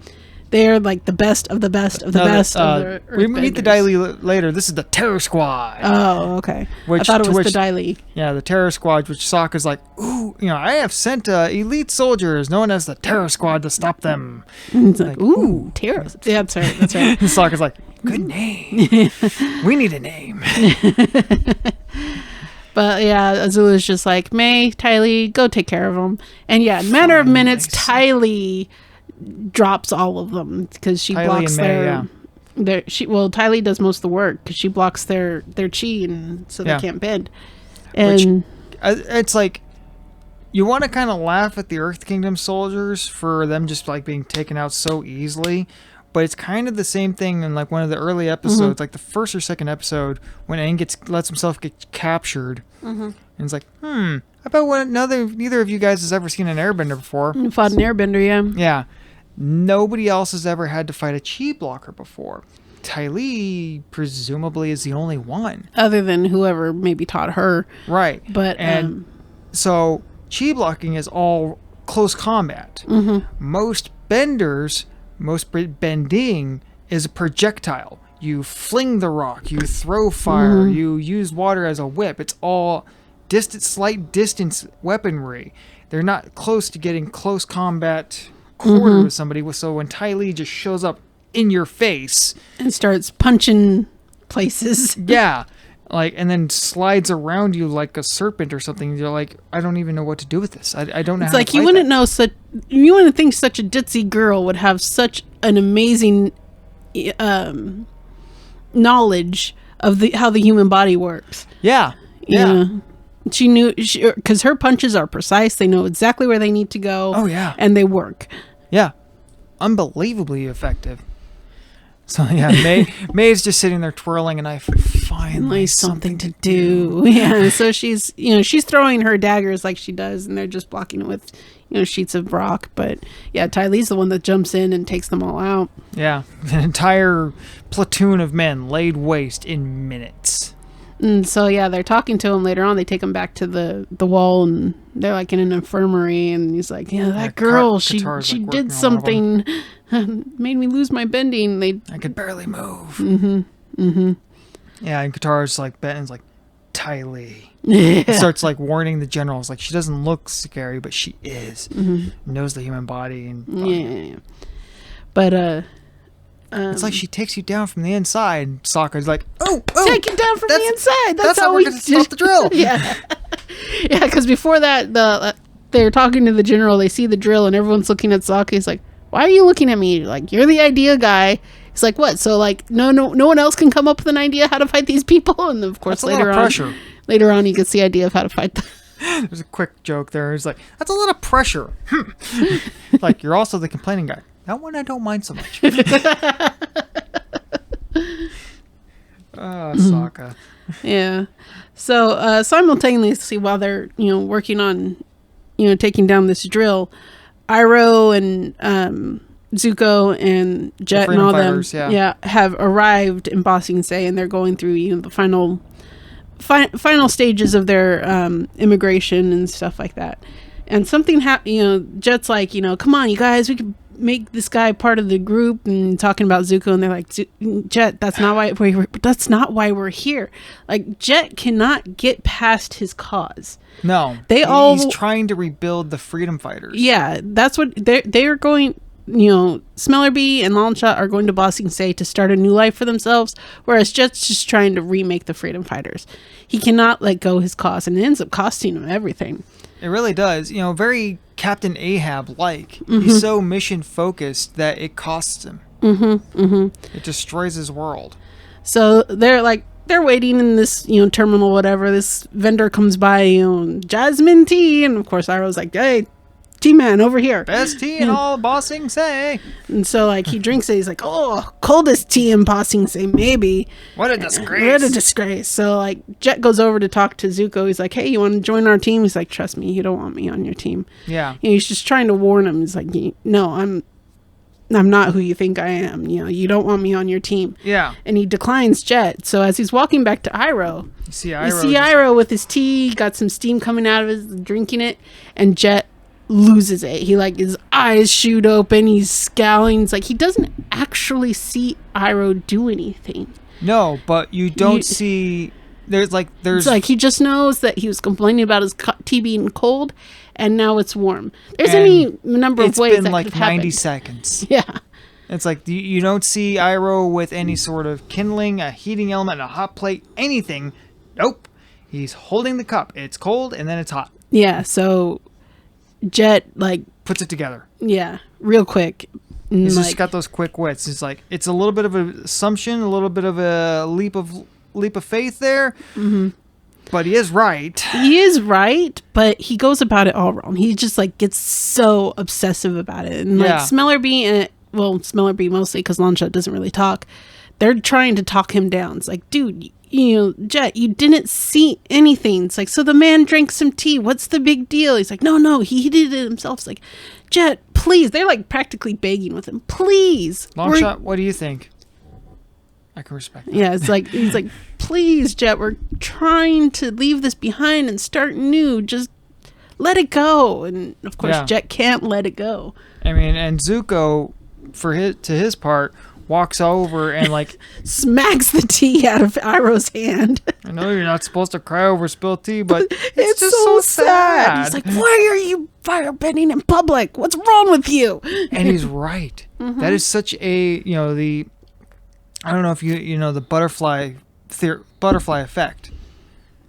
they're the best of the best of the best of the
we meet the Ty Lee later. This is the Terror Squad.
Oh, okay. I thought it was the Ty Lee.
Yeah, the Terror Squad, which Sokka's like, ooh, I have sent elite soldiers known as the Terror Squad to stop them.
And it's ooh, terrorists. Yeah, that's right. That's right.
And Sokka's like, good name. We need a name.
But yeah, Azula's just like, May, Ty Lee, go take care of them. And yeah, in a matter of minutes, Ty Lee drops all of them because she blocks Ty Lee does most of the work because she blocks their chi, and so they can't bend. And
it's like, you want to kind of laugh at the Earth Kingdom soldiers for them just being taken out so easily, but it's kind of the same thing in one of the early episodes, the first or second episode, when Aang lets himself get captured, and it's like, I bet neither of you guys has ever seen an airbender before.
Fought an airbender, yeah.
Yeah. Nobody else has ever had to fight a chi blocker before. Ty Lee presumably is the only one.
Other than whoever maybe taught her.
Right.
But
so chi blocking is all close combat. Most bending is a projectile. You fling the rock, you throw fire, you use water as a whip. It's all slight distance weaponry. They're not close to getting close combat quarter with somebody. So when Ty Lee just shows up in your face
and starts punching places,
and then slides around you like a serpent or something, you're like, I don't even know what to do with this. I don't know.
It's like you wouldn't think such a ditzy girl would have such an amazing knowledge of how the human body works.
Yeah.
She knew, because her punches are precise. They know exactly where they need to go.
Oh yeah,
and they work.
Yeah, unbelievably effective. So yeah, May's just sitting there twirling a knife. Finally, something to do.
Yeah, so she's throwing her daggers like she does, and they're just blocking it with sheets of rock. But yeah, Ty Lee's the one that jumps in and takes them all out. Yeah,
an entire platoon of men laid waste in minutes.
And so yeah, they're talking to him later on. They take him back to the wall, and they're in an infirmary, and he's like, that girl, she did something, made me lose my bending.
I could barely move.
Yeah,
and Katara's Benton's Ty Lee.
Yeah.
Starts warning the generals, she doesn't look scary, but she is. Knows the human body. And
yeah. But
It's like she takes you down from the inside. Sokka's like, oh,
take it down from the inside. That's how
we're
we
going to stop the drill.
Yeah. Yeah, because before that, they're talking to the general. They see the drill, and everyone's looking at Sokka. He's like, why are you looking at me? Like, you're the idea guy. He's like, what? So, like, no one else can come up with an idea how to fight these people? And of course, later on, he gets the idea of how to fight them.
There's a quick joke there. He's like, that's a lot of pressure. Like, you're also the complaining guy. That one I don't mind so much. Sokka.
Yeah. So simultaneously, while they're working on taking down this drill, Iroh and Zuko and Jet and all
fighters,
them have arrived in Ba Sing Se, and they're going through the final stages of their immigration and stuff like that. And something happened. Jet's like, come on, you guys, we can make this guy part of the group, and talking about Zuko, and they're like, Jet, that's not why we're here. Like, Jet cannot get past his cause.
No, he's trying to rebuild the freedom fighters.
Yeah, that's what they're going. Smellerbee and Longshot are going to Ba Sing Se to start a new life for themselves, whereas Jet's just trying to remake the freedom fighters. He cannot let go his cause, and it ends up costing him everything.
It really does. Very Captain Ahab-like. Mm-hmm. He's so mission-focused that it costs him.
Mm-hmm. Mm-hmm.
It destroys his world.
So they're waiting in this, terminal, whatever. This vendor comes by, jasmine tea. And of course, Iroh's like, hey, tea man, over here.
Best tea in all Ba Sing Se.
And so, he drinks it. He's like, oh, coldest tea in Ba Sing Se, maybe.
What a disgrace.
So, Jet goes over to talk to Zuko. He's like, hey, you want to join our team? He's like, trust me, you don't want me on your team.
Yeah.
He's just trying to warn him. He's like, no, I'm not who you think I am. You don't want me on your team.
Yeah.
And he declines Jet. So as he's walking back to Iroh,
you see
Iroh with his tea, got some steam coming out of his, drinking it, and Jet loses it. He his eyes shoot open. He's scowling. It's like he doesn't actually see Iroh do anything.
No, but you don't see. There's.
It's like he just knows that he was complaining about his tea being cold, and now it's warm. There's any number of ways that could have happened. It's been 90
seconds.
Yeah.
It's like you don't see Iroh with any sort of kindling, a heating element, a hot plate, anything. Nope. He's holding the cup. It's cold and then it's hot.
Yeah. So Jet
puts it together.
Yeah, real quick.
He's just got those quick wits. It's a little bit of an assumption, a little bit of a leap of faith there. Mm-hmm. But he is right.
He is right, but he goes about it all wrong. He just gets so obsessive about it. And Smellerbee and Smellerbee mostly, because Longshot doesn't really talk. They're trying to talk him down. It's like, dude, Jet, you didn't see anything. It's like, so the man drank some tea. What's the big deal? He's like, no, he did it himself. It's like, Jet, please. They're practically begging with him. Please.
Longshot, what do you think? I can respect that.
Yeah, he's like, please, Jet, we're trying to leave this behind and start new. Just let it go. And of course, Jet can't let it go.
I mean, and Zuko, to his part, walks over and
smacks the tea out of Iroh's hand.
I know you're not supposed to cry over spilled tea, but
it's just so sad. He's like, why are you firebending in public? What's wrong with you?
And he's right. Mm-hmm. That is such a, I don't know if you know the butterfly effect.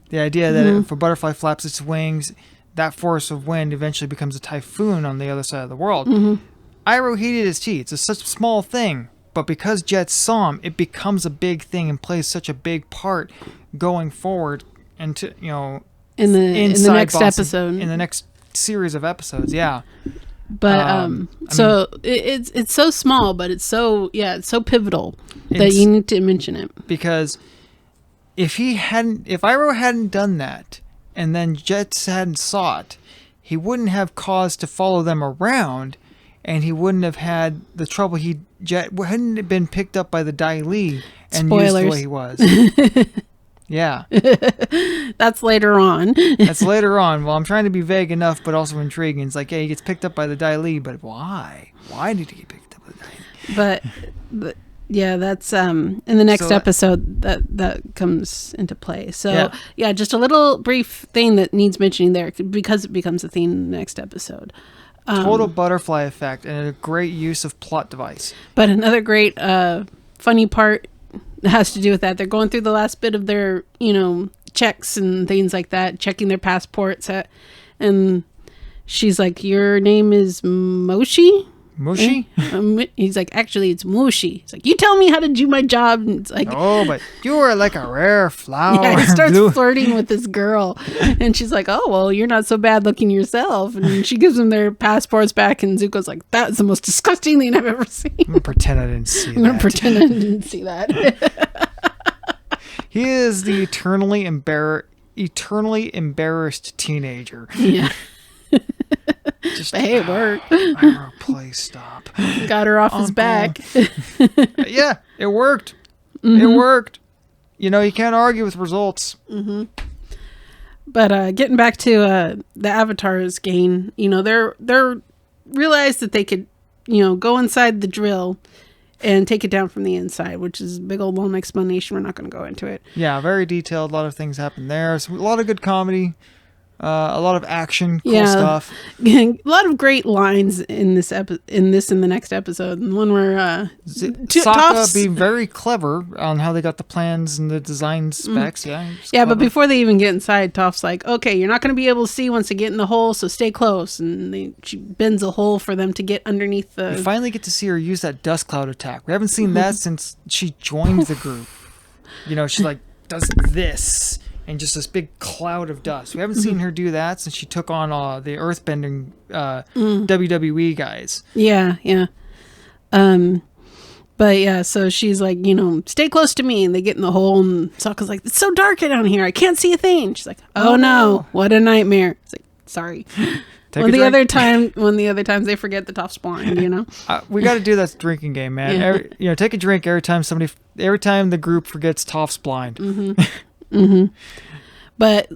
The idea that if a butterfly flaps its wings, that force of wind eventually becomes a typhoon on the other side of the world. Mm-hmm. Iroh heated his tea. It's such a small thing. But because Jet saw him, it becomes a big thing and plays such a big part going forward into,
in the next episode.
In the next series of episodes, yeah.
But it's so small, but it's so pivotal that you need to mention it.
Because if Iroh hadn't done that and then Jet hadn't saw it, he wouldn't have cause to follow them around. And he wouldn't have had the trouble. Jet hadn't been picked up by the Dai Li and
Spoilers.
used the way he was. Yeah.
That's later on.
That's later on. Well, I'm trying to be vague enough, but also intriguing. It's like, he gets picked up by the Dai Li, but why? Why did he get picked up by the Dai Li?
But yeah, that's in the next episode that comes into play. So yeah, just a little brief thing that needs mentioning there because it becomes a theme in the next episode.
Total butterfly effect and a great use of plot device.
But another great funny part has to do with that. They're going through the last bit of their, checks and things like that, checking their passports. And she's like, your name is Moshi?
Moshi?
He's like, actually, it's Moshi. He's like, you tell me how to do my job. And it's like,
oh, but you are like a rare flower.
Yeah, he starts flirting with this girl. And she's like, oh, well, you're not so bad looking yourself. And she gives them their passports back. And Zuko's like, that's the most disgusting thing I've ever seen.
I'm going to pretend I didn't see
that.
He is the eternally embarrassed teenager.
Yeah.
Just,
but hey, it worked.
Please stop.
Got her off his back.
Yeah, it worked. Mm-hmm. It worked. You can't argue with results.
Mm-hmm. But getting back to the Avatars gain, they're realized that they could, go inside the drill and take it down from the inside, which is a big old long explanation. We're not going to go into it.
Yeah, very detailed. A lot of things happen there. So a lot of good comedy. A lot of action, cool stuff.
A lot of great lines in this and the next episode. And one where
Sokka being very clever on how they got the plans and the design specs. Yeah,
but before they even get inside, Toph's like, "Okay, you're not going to be able to see once they get in the hole, so stay close." And she bends a hole for them to get underneath the.
We finally get to see her use that dust cloud attack. We haven't seen that since she joined the group. She like does this. And just this big cloud of dust. We haven't seen her do that since she took on the earthbending WWE guys.
Yeah. But yeah, so she's like, stay close to me. And they get in the hole and Sokka's like, it's so dark down here. I can't see a thing. She's like, oh no, what a nightmare. It's like, sorry. When the other times they forget the Toph's blind,
we got to do that drinking game, man.
Yeah.
Take a drink every time the group forgets Toph's blind.
Mm-hmm. Mm-hmm. But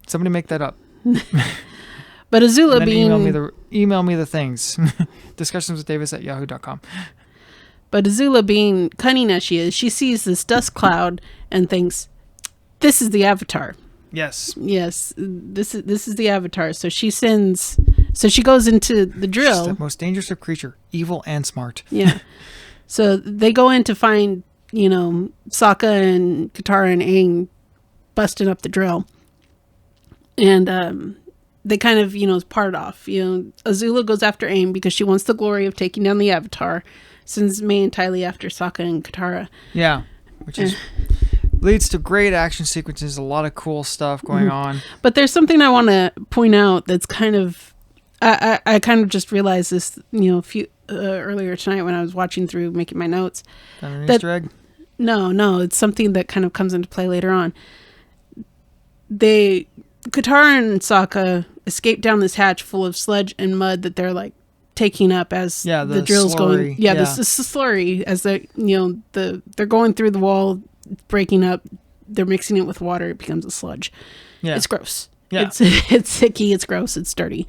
somebody make that up.
But Azula being
email me the things. discussionswithdavis@yahoo.com.
But Azula being cunning as she is, she sees this dust cloud and thinks, this is the Avatar.
Yes,
this is the Avatar. So she goes into the drill.
She's the most dangerous of creature, evil and smart.
Yeah. So they go in to find Sokka and Katara and Aang busting up the drill. And they kind of, part off. Azula goes after Aang because she wants the glory of taking down the Avatar, sends Mai and Ty Lee after Sokka and Katara.
Yeah, which leads to great action sequences, a lot of cool stuff going on.
But there's something I want to point out that's kind of... I kind of just realized this, a few earlier tonight when I was watching through, making my notes.
An Easter egg?
No, it's something that kind of comes into play later on. Katara and Sokka escape down this hatch full of sludge and mud that they're like taking up as the drill's
slurry.
going. Yeah, this is slurry as they're going through the wall, breaking up. They're mixing it with water. It becomes a sludge. Yeah, it's gross. Yeah, it's icky. It's gross. It's dirty.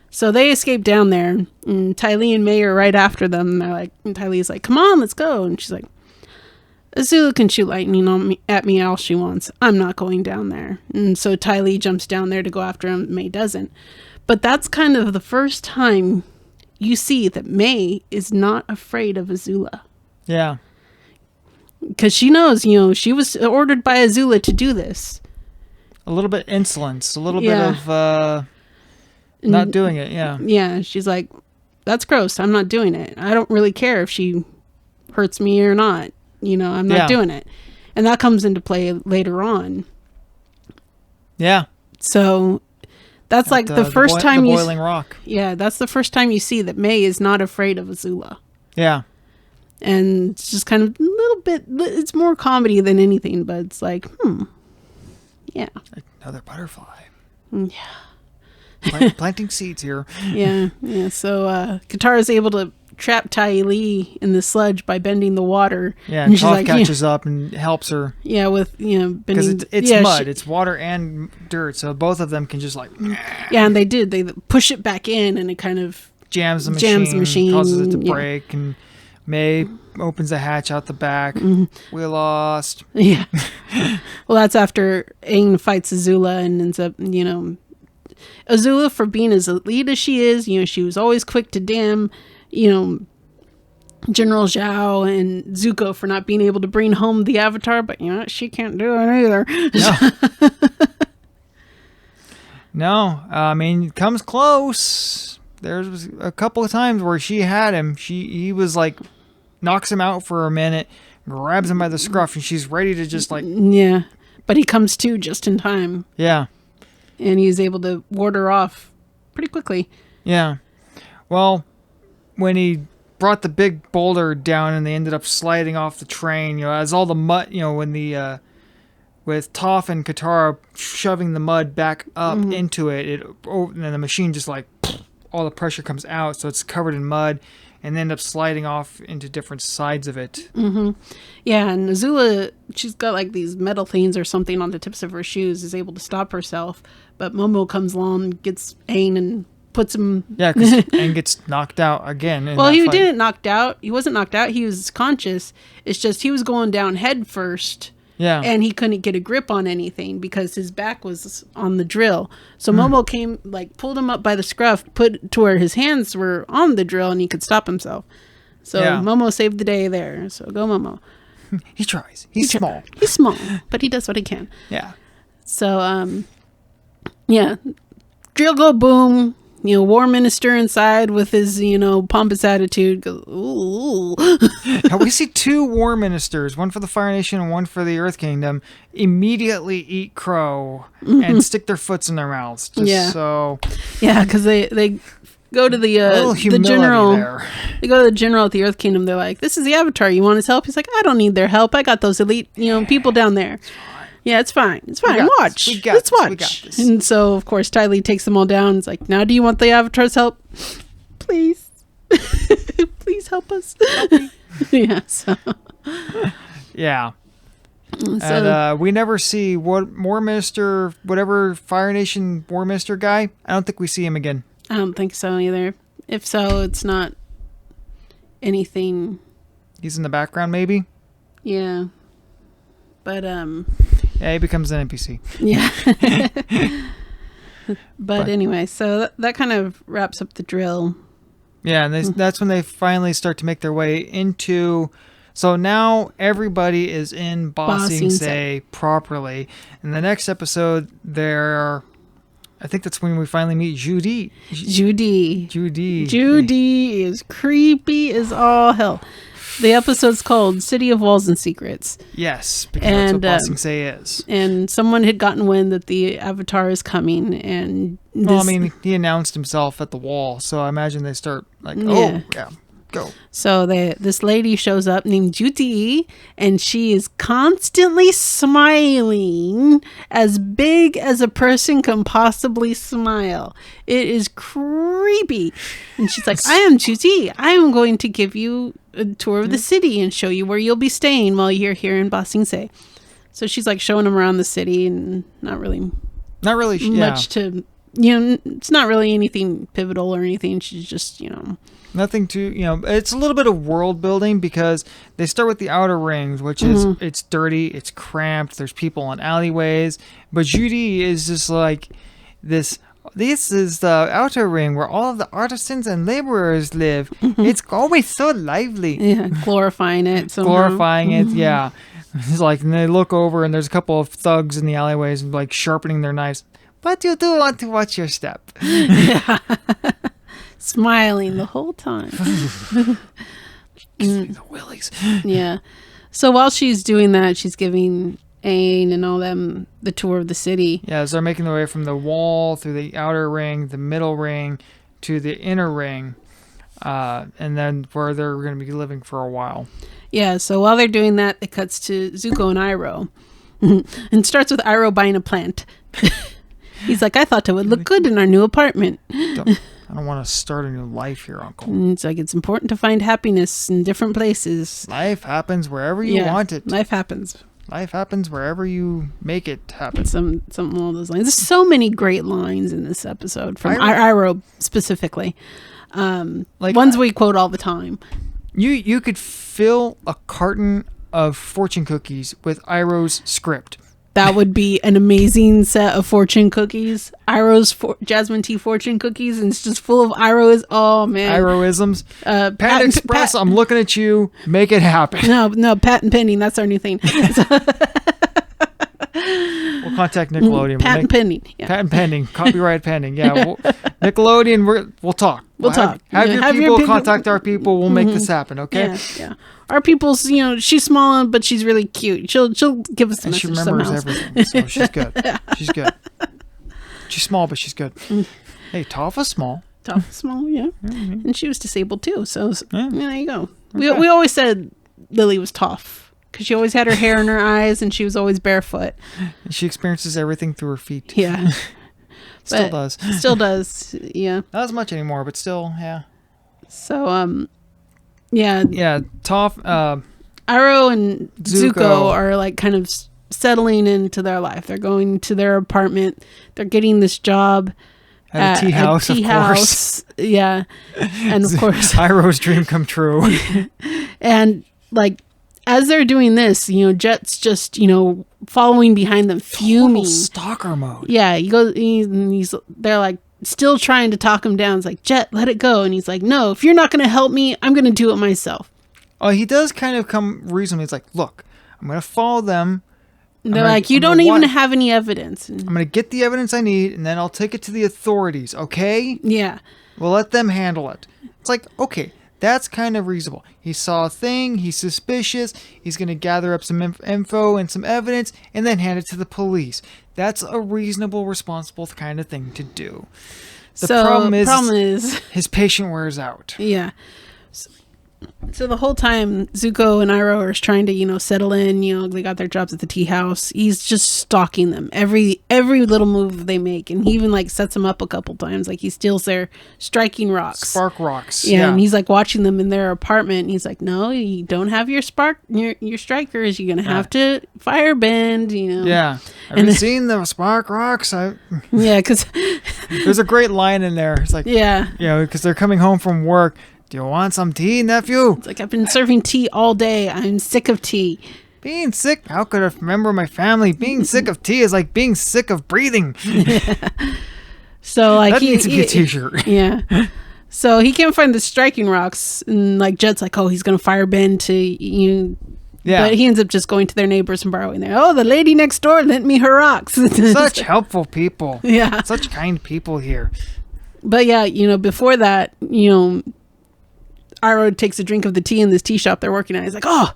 So they escape down there, and Ty Lee and Mai are right after them. And Ty Lee's like, "Come on, let's go!" And she's like, Azula can shoot lightning at me all she wants. I'm not going down there. And so Ty Lee jumps down there to go after him. Mai doesn't. But that's kind of the first time you see that Mai is not afraid of Azula.
Yeah.
Because she knows, she was ordered by Azula to do this.
A little bit insolence. A little bit of not doing it. Yeah.
Yeah. She's like, that's gross. I'm not doing it. I don't really care if she hurts me or not. I'm not doing it. And that comes into play later on. Yeah. So that's like the first time
the boiling rock.
Yeah, that's the first time you see that Mai is not afraid of Azula.
Yeah.
And it's just kind of a little bit, it's more comedy than anything, but it's like, yeah.
Another butterfly.
Yeah.
Planting seeds here.
Yeah. So Katara is able to trap Ty Lee in the sludge by bending the water.
Yeah, and Toph catches up and helps her.
Yeah, with bending.
Because it's mud, it's water and dirt, so both of them can just like.
Yeah, and they push it back in, and it kind of
jams the machine, causes it to break, and Mai opens a hatch out the back. We lost.
Yeah. Well, that's after Aang fights Azula and ends up, Azula, for being as elite as she is, she was always quick to damn, General Zhao and Zuko for not being able to bring home the Avatar, but she can't do it either.
No. No, I mean, it comes close. There's a couple of times where she had him. He was like, knocks him out for a minute, grabs him by the scruff, and she's ready to just like...
Yeah, but he comes to just in time.
Yeah.
And he's able to ward her off pretty quickly.
Yeah. Well, when he brought the big boulder down and they ended up sliding off the train, as all the mud, when the... with Toph and Katara shoving the mud back up into it, and then the machine just like, all the pressure comes out, so it's covered in mud, and they end up sliding off into different sides of it.
Mm-hmm. Yeah, and Azula, she's got like these metal things or something on the tips of her shoes, is able to stop herself, but Momo comes along, gets Aang, and puts him...
Yeah, because Aang gets knocked out again.
Well, he didn't knocked out. He wasn't knocked out. He was conscious. It's just he was going down head first.
Yeah.
And he couldn't get a grip on anything because his back was on the drill. So Momo came, pulled him up by the scruff, put to where his hands were on the drill, and he could stop himself. So Momo saved the day there. So go Momo.
He tries. He's small.
He's small, but he does what he can.
Yeah.
So, drill go boom. War Minister inside with his, pompous attitude goes, ooh.
Now we see two War Ministers, one for the Fire Nation and one for the Earth Kingdom, immediately eat crow and stick their foots in their mouths. So...
Yeah, because they go to the general.
There.
They go to the general at the Earth Kingdom. They're like, this is the Avatar. You want his help? He's like, I don't need their help. I got those elite, people down there. Yeah, it's fine. It's fine. Watch. Let's watch.
We got this.
And so, of course, Ty Lee takes them all down. It's like, now do you want the Avatar's help? Please. Please help us. Yeah, so.
Yeah. And we never see War Minister, whatever Fire Nation War Minister guy. I don't think we see him again.
I don't think so either. If so, it's not anything.
He's in the background, maybe?
Yeah. But,
yeah, he becomes an NPC.
Yeah. but anyway, so that kind of wraps up the drill.
Yeah, and that's when they finally start to make their way into... So now everybody is in Ba Sing Se properly. In the next episode, I think that's when we finally meet Judy.
Judy
Judy
is creepy as all hell. The episode's called City of Walls and Secrets.
Yes, because that's what Ba Sing Se is.
And someone had gotten wind that the Avatar is coming, and
he announced himself at the wall, so I imagine they start go.
So this lady shows up named Judy, and she is constantly smiling as big as a person can possibly smile. It is creepy. And she's like, I am Judy. I am going to give you a tour of the city and show you where you'll be staying while you're here in Ba Sing Se. So she's like showing them around the city, and not really much to, it's not really anything pivotal or anything. She's just,
nothing to, it's a little bit of world building because they start with the outer rings, which is, it's dirty, it's cramped, there's people in alleyways, but Judy is just like this is the outer ring where all of the artisans and laborers live. It's always so lively.
Yeah, glorifying it somehow.
Glorifying it, yeah. It's like, and they look over and there's a couple of thugs in the alleyways like sharpening their knives. But you do want to watch your step.
Yeah. Smiling the whole time.
Gives me the willies.
Yeah. So while she's doing that, she's giving Aang and all them the tour of the city.
Yeah, as they're making their way from the wall through the outer ring, the middle ring, to the inner ring, and then where they're going to be living for a while.
Yeah, so while they're doing that, it cuts to Zuko and Iroh. And starts with Iroh buying a plant. He's like, I thought it would look good in our new apartment.
I don't want to start a new life here, Uncle.
And it's like, it's important to find happiness in different places.
Life happens wherever you want it.
Life happens.
Life happens wherever you make it happen.
Something along those lines. There's so many great lines in this episode from Iroh specifically. Ones we quote all the time.
You could fill a carton of fortune cookies with Iroh's script.
that would be an amazing set of fortune cookies. Iroh's jasmine tea fortune cookies, and it's just full of Irohs. Oh man,
Irohisms. Panda Express, I'm looking at you. Make it happen.
No, patent pending. That's our new thing.
We'll contact Nickelodeon.
Patent pending. Yeah.
Patent pending. Copyright pending. Yeah. Nickelodeon, we'll talk.
We'll talk.
Have your people contact our people. We'll make this happen. Okay.
Yeah. Our people's, she's small, but she's really cute. She'll give us the message somehow.
She remembers everything, so she's good. She's good. She's small, but she's good. Hey, Topha's small.
Topha's small, yeah. Mm-hmm. And she was disabled too, so there you go.
Okay.
We always said Lily was tough. Because she always had her hair in her eyes and she was always barefoot.
She experiences everything through her feet.
Yeah.
Still does.
Still does, yeah.
Not as much anymore, but still, yeah.
So, yeah.
Yeah, Toph,
Iroh and Zuko are like kind of settling into their life. They're going to their apartment. They're getting this job
at a tea house, of course.
Yeah. And of course.
Iroh's dream come true.
And like, as they're doing this, Jet's just, following behind them, fuming.
Total stalker mode.
Yeah, they're like still trying to talk him down. It's like, Jet, let it go. And he's like, no, if you're not going to help me, I'm going to do it myself.
Oh, he does kind of come reasonably. It's like, look, I'm going to follow them.
They're like, you don't even have any evidence.
I'm going to get the evidence I need, and then I'll take it to the authorities, okay?
Yeah.
We'll let them handle it. It's like, okay. That's kind of reasonable. He saw a thing, he's suspicious, he's going to gather up some info and some evidence, and then hand it to the police. That's a reasonable, responsible kind of thing to do. The problem is his patience wears out.
Yeah. So the whole time, Zuko and Iroh are trying to, settle in. They got their jobs at the tea house. He's just stalking them every little move they make, and he even like sets them up a couple times. Like he steals their striking rocks,
spark rocks.
Yeah, and he's like watching them in their apartment. And he's like, "No, you don't have your your strikers. You're gonna have to firebend."
Yeah, have you seen the spark rocks?
Yeah, because
there's a great line in there. It's like, because they're coming home from work. Do you want some tea, nephew?
It's like, I've been serving tea all day. I'm sick of tea.
Being sick? How could I remember my family? Being sick of tea is like being sick of breathing.
So like
that needs to be a t-shirt.
Yeah. So he can't find the striking rocks, and like Jet's like, oh, he's gonna firebend to you. Yeah. But he ends up just going to their neighbors and borrowing their. Oh, the lady next door lent me her rocks.
Such helpful people.
Yeah.
Such kind people here.
But yeah, before that, Iroh takes a drink of the tea in this tea shop they're working at. He's like, oh,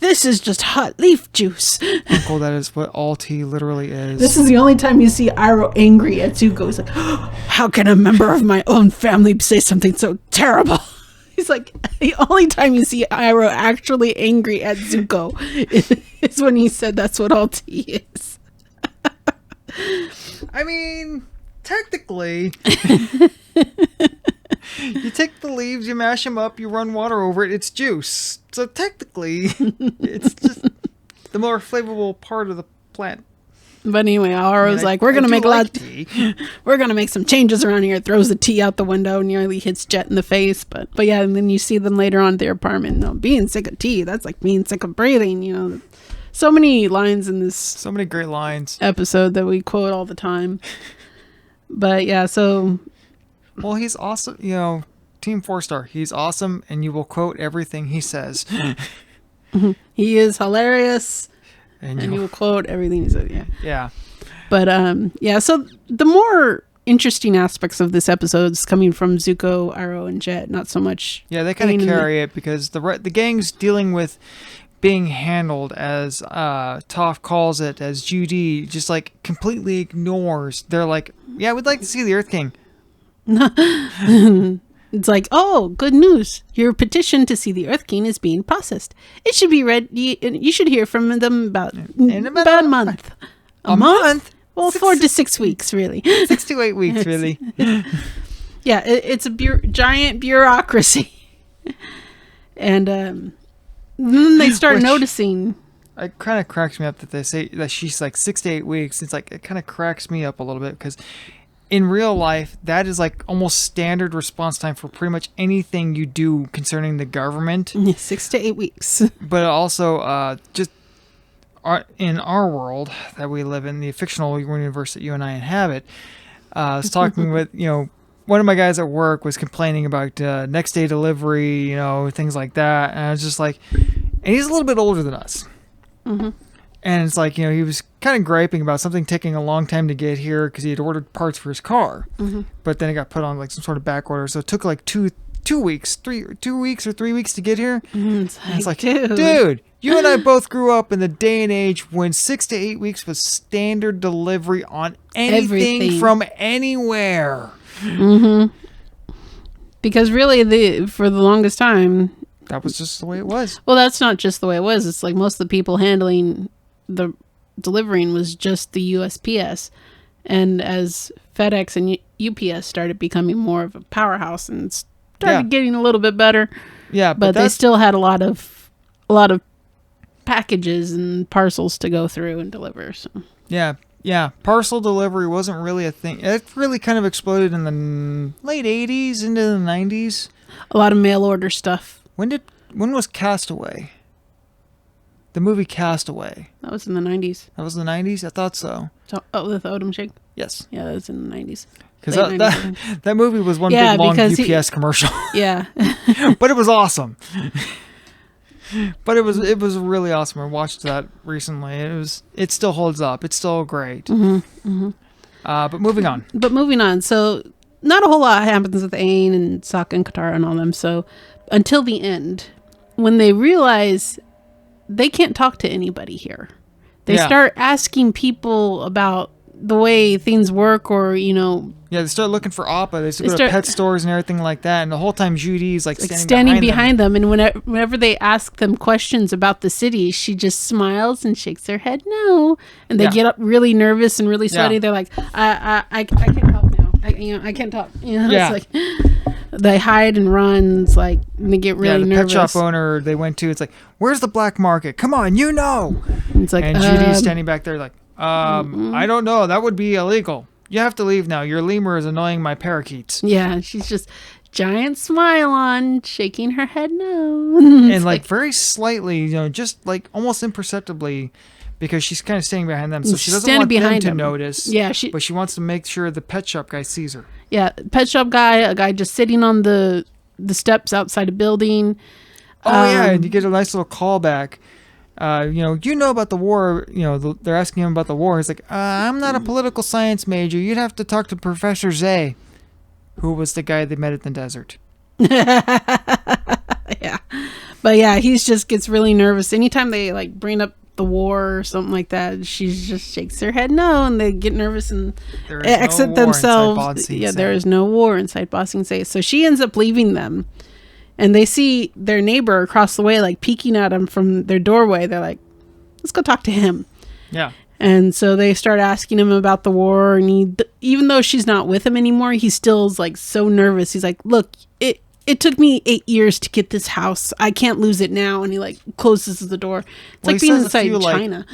this is just hot leaf juice.
Uncle, that is what all tea literally is.
This is the only time you see Iroh angry at Zuko. He's like, oh, how can a member of my own family say something so terrible? He's like, the only time you see Iroh actually angry at Zuko is when he said that's what all tea is.
I mean, technically... You take the leaves, you mash them up, you run water over it, it's juice. So technically, it's just the more flavorful part of the plant.
But anyway, Iroh's like, we're gonna make tea. We're gonna make some changes around here. Throws the tea out the window, nearly hits Jet in the face. But yeah, and then you see them later on at their apartment. No, being sick of tea, that's like being sick of breathing. So many lines in this.
So many great lines
episode that we quote all the time. But yeah, so.
Well, he's awesome. Team 4-star. He's awesome, and you will quote everything he says.
He is hilarious, and you will quote everything he says. Yeah.
Yeah.
But so the more interesting aspects of this episode is coming from Zuko, Iroh, and Jet. Not so much.
Yeah, they kind of carry it because the gang's dealing with being handled, as Toph calls it, as Judy just like completely ignores. They're like, yeah, we'd like to see the Earth King.
It's like, oh, good news. Your petition to see the Earth King is being processed. It should be read. You should hear from them about a month.
A month?
Well, 4 to 6 weeks, really.
6 to 8 weeks, really.
Yeah, it's a giant bureaucracy. And then they start noticing.
It kind of cracks me up that they say that she's like 6 to 8 weeks. It's like, it kind of cracks me up a little bit because in real life, that is like almost standard response time for pretty much anything you do concerning the government.
6 to 8 weeks.
But also, just in our world that we live in, the fictional universe that you and I inhabit, I was talking with, one of my guys at work was complaining about next day delivery, things like that. And I was just like, and he's a little bit older than us.
Mm-hmm.
And it's like, he was kind of griping about something taking a long time to get here because he had ordered parts for his car.
Mm-hmm.
But then it got put on like some sort of back order. So it took like 2 weeks, 2 weeks or 3 weeks to get here.
It's like,
dude, you and I both grew up in the day and age when 6 to 8 weeks was standard delivery on anything from anywhere.
Mm-hmm. Because really, for the longest time,
that was just the way it was.
Well, that's not just the way it was. It's like most of the people handling the delivering was just the USPS. And as FedEx and UPS started becoming more of a powerhouse and started getting a little bit better.
Yeah,
but they still had a lot of packages and parcels to go through and deliver. So.
Yeah. Parcel delivery wasn't really a thing. It really kind of exploded in the late 80s into the 90s.
A lot of mail order stuff.
When was Castaway? The movie Castaway.
That was in the 90s.
That was in the 90s? I thought so.
With Odom Shake?
Yes.
Yeah, that was in the 90s.
Because that movie was one big long UPS commercial.
Yeah.
But it was awesome. But it was really awesome. I watched that recently. It still holds up. It's still great.
Mm-hmm. Mm-hmm.
But moving on.
So not a whole lot happens with Aang and Sokka and Katara and all them. So until the end, when they realize they can't talk to anybody here, they start asking people about the way things work, or
Yeah, they start looking for Appa. They start go to pet stores and everything like that. And the whole time Judy's like standing behind them.
And whenever they ask them questions about the city, she just smiles and shakes her head no. And they get up really nervous and really sweaty. Yeah. They're like, I can't talk now. I can't talk. It's like they hide and run. It's like and they get really nervous.
The pet shop owner they went to, it's like, where's the black market? Come on, It's like, and Judy's standing back there like, I don't know. That would be illegal. You have to leave now. Your lemur is annoying my parakeets.
Yeah, she's just giant smile on, shaking her head no.
And like very slightly, just like almost imperceptibly, because she's kind of standing behind them. So she doesn't want them to notice. Yeah, but she wants to make sure the pet shop guy sees her.
Yeah, pet shop guy, a guy just sitting on the steps outside a building.
And you get a nice little callback. You know about the war, they're asking him about the war. He's like, I'm not a political science major. You'd have to talk to Professor Zay, who was the guy they met in the desert.
Yeah. But yeah, he just gets really nervous. Anytime they like bring up the war or something like that, she just shakes her head no, and they get nervous and exit themselves. Yeah, there is no war inside Ba Sing Se. So she ends up leaving them. And they see their neighbor across the way, like peeking at them from their doorway. They're like, let's go talk to him.
Yeah.
And so they start asking him about the war. And even though she's not with him anymore, he still is like so nervous. He's like, look, it took me 8 years to get this house. I can't lose it now. And he like closes the door. It's like being inside China.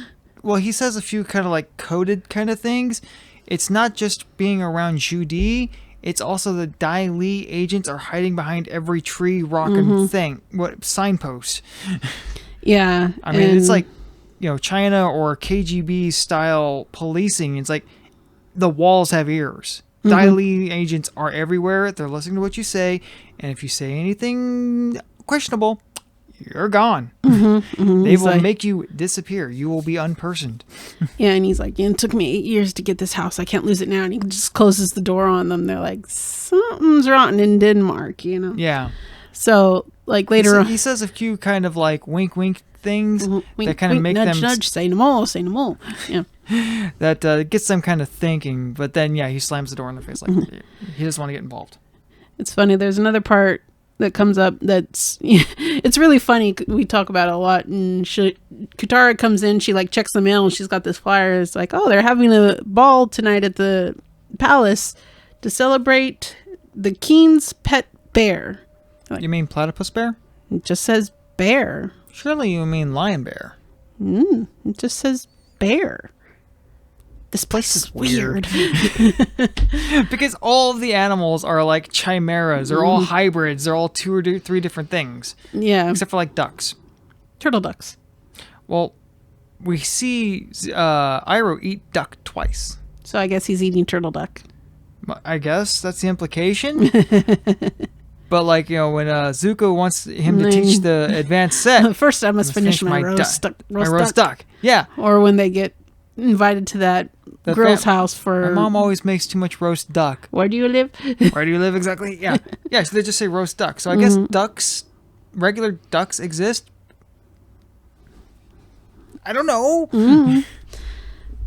He says a few kind of like coded kind of things. It's not just being around Judy. It's also the Dai Li agents are hiding behind every tree, rock, and signpost.
Yeah.
I mean, it's like, China or KGB style policing. It's like the walls have ears. Dai Li agents are everywhere. They're listening to what you say. And if you say anything questionable, you're gone. They will make you disappear. You will be unpersoned.
Yeah, and he's like, it took me 8 years to get this house. I can't lose it now. And he just closes the door on them. They're like, something's rotten in Denmark,
Yeah.
So, like, later on.
He says a few kind of like wink, wink things that kind of make
nudge,
them...
nudge, say no more, say no more. Yeah.
That gets them kind of thinking. But then, he slams the door in their face. Like, he doesn't want to get involved.
It's funny. There's another part that comes up that's it's really funny. We talk about it a lot, and Katara comes in, she like checks the mail, and she's got this flyer. It's like, oh, they're having a ball tonight at the palace to celebrate the king's pet bear.
Like, you mean platypus bear?
It just says bear.
Surely you mean lion bear.
It just says bear. This place is weird.
Because all of the animals are like chimeras. They're all hybrids. They're all 2 or 3 different things.
Yeah.
Except for like ducks.
Turtle ducks.
Well, we see Iroh eat duck twice.
So I guess he's eating turtle duck.
I guess that's the implication. But like, you know, when Zuko wants him to teach the advanced set,
First I must finish my roast duck.
Yeah.
Or when they get invited to that girl's house for...
My mom always makes too much roast duck.
Where do you live?
Where do you live exactly? Yeah. Yeah, so they just say roast duck. So I guess regular ducks exist. I don't know.
Mm-hmm.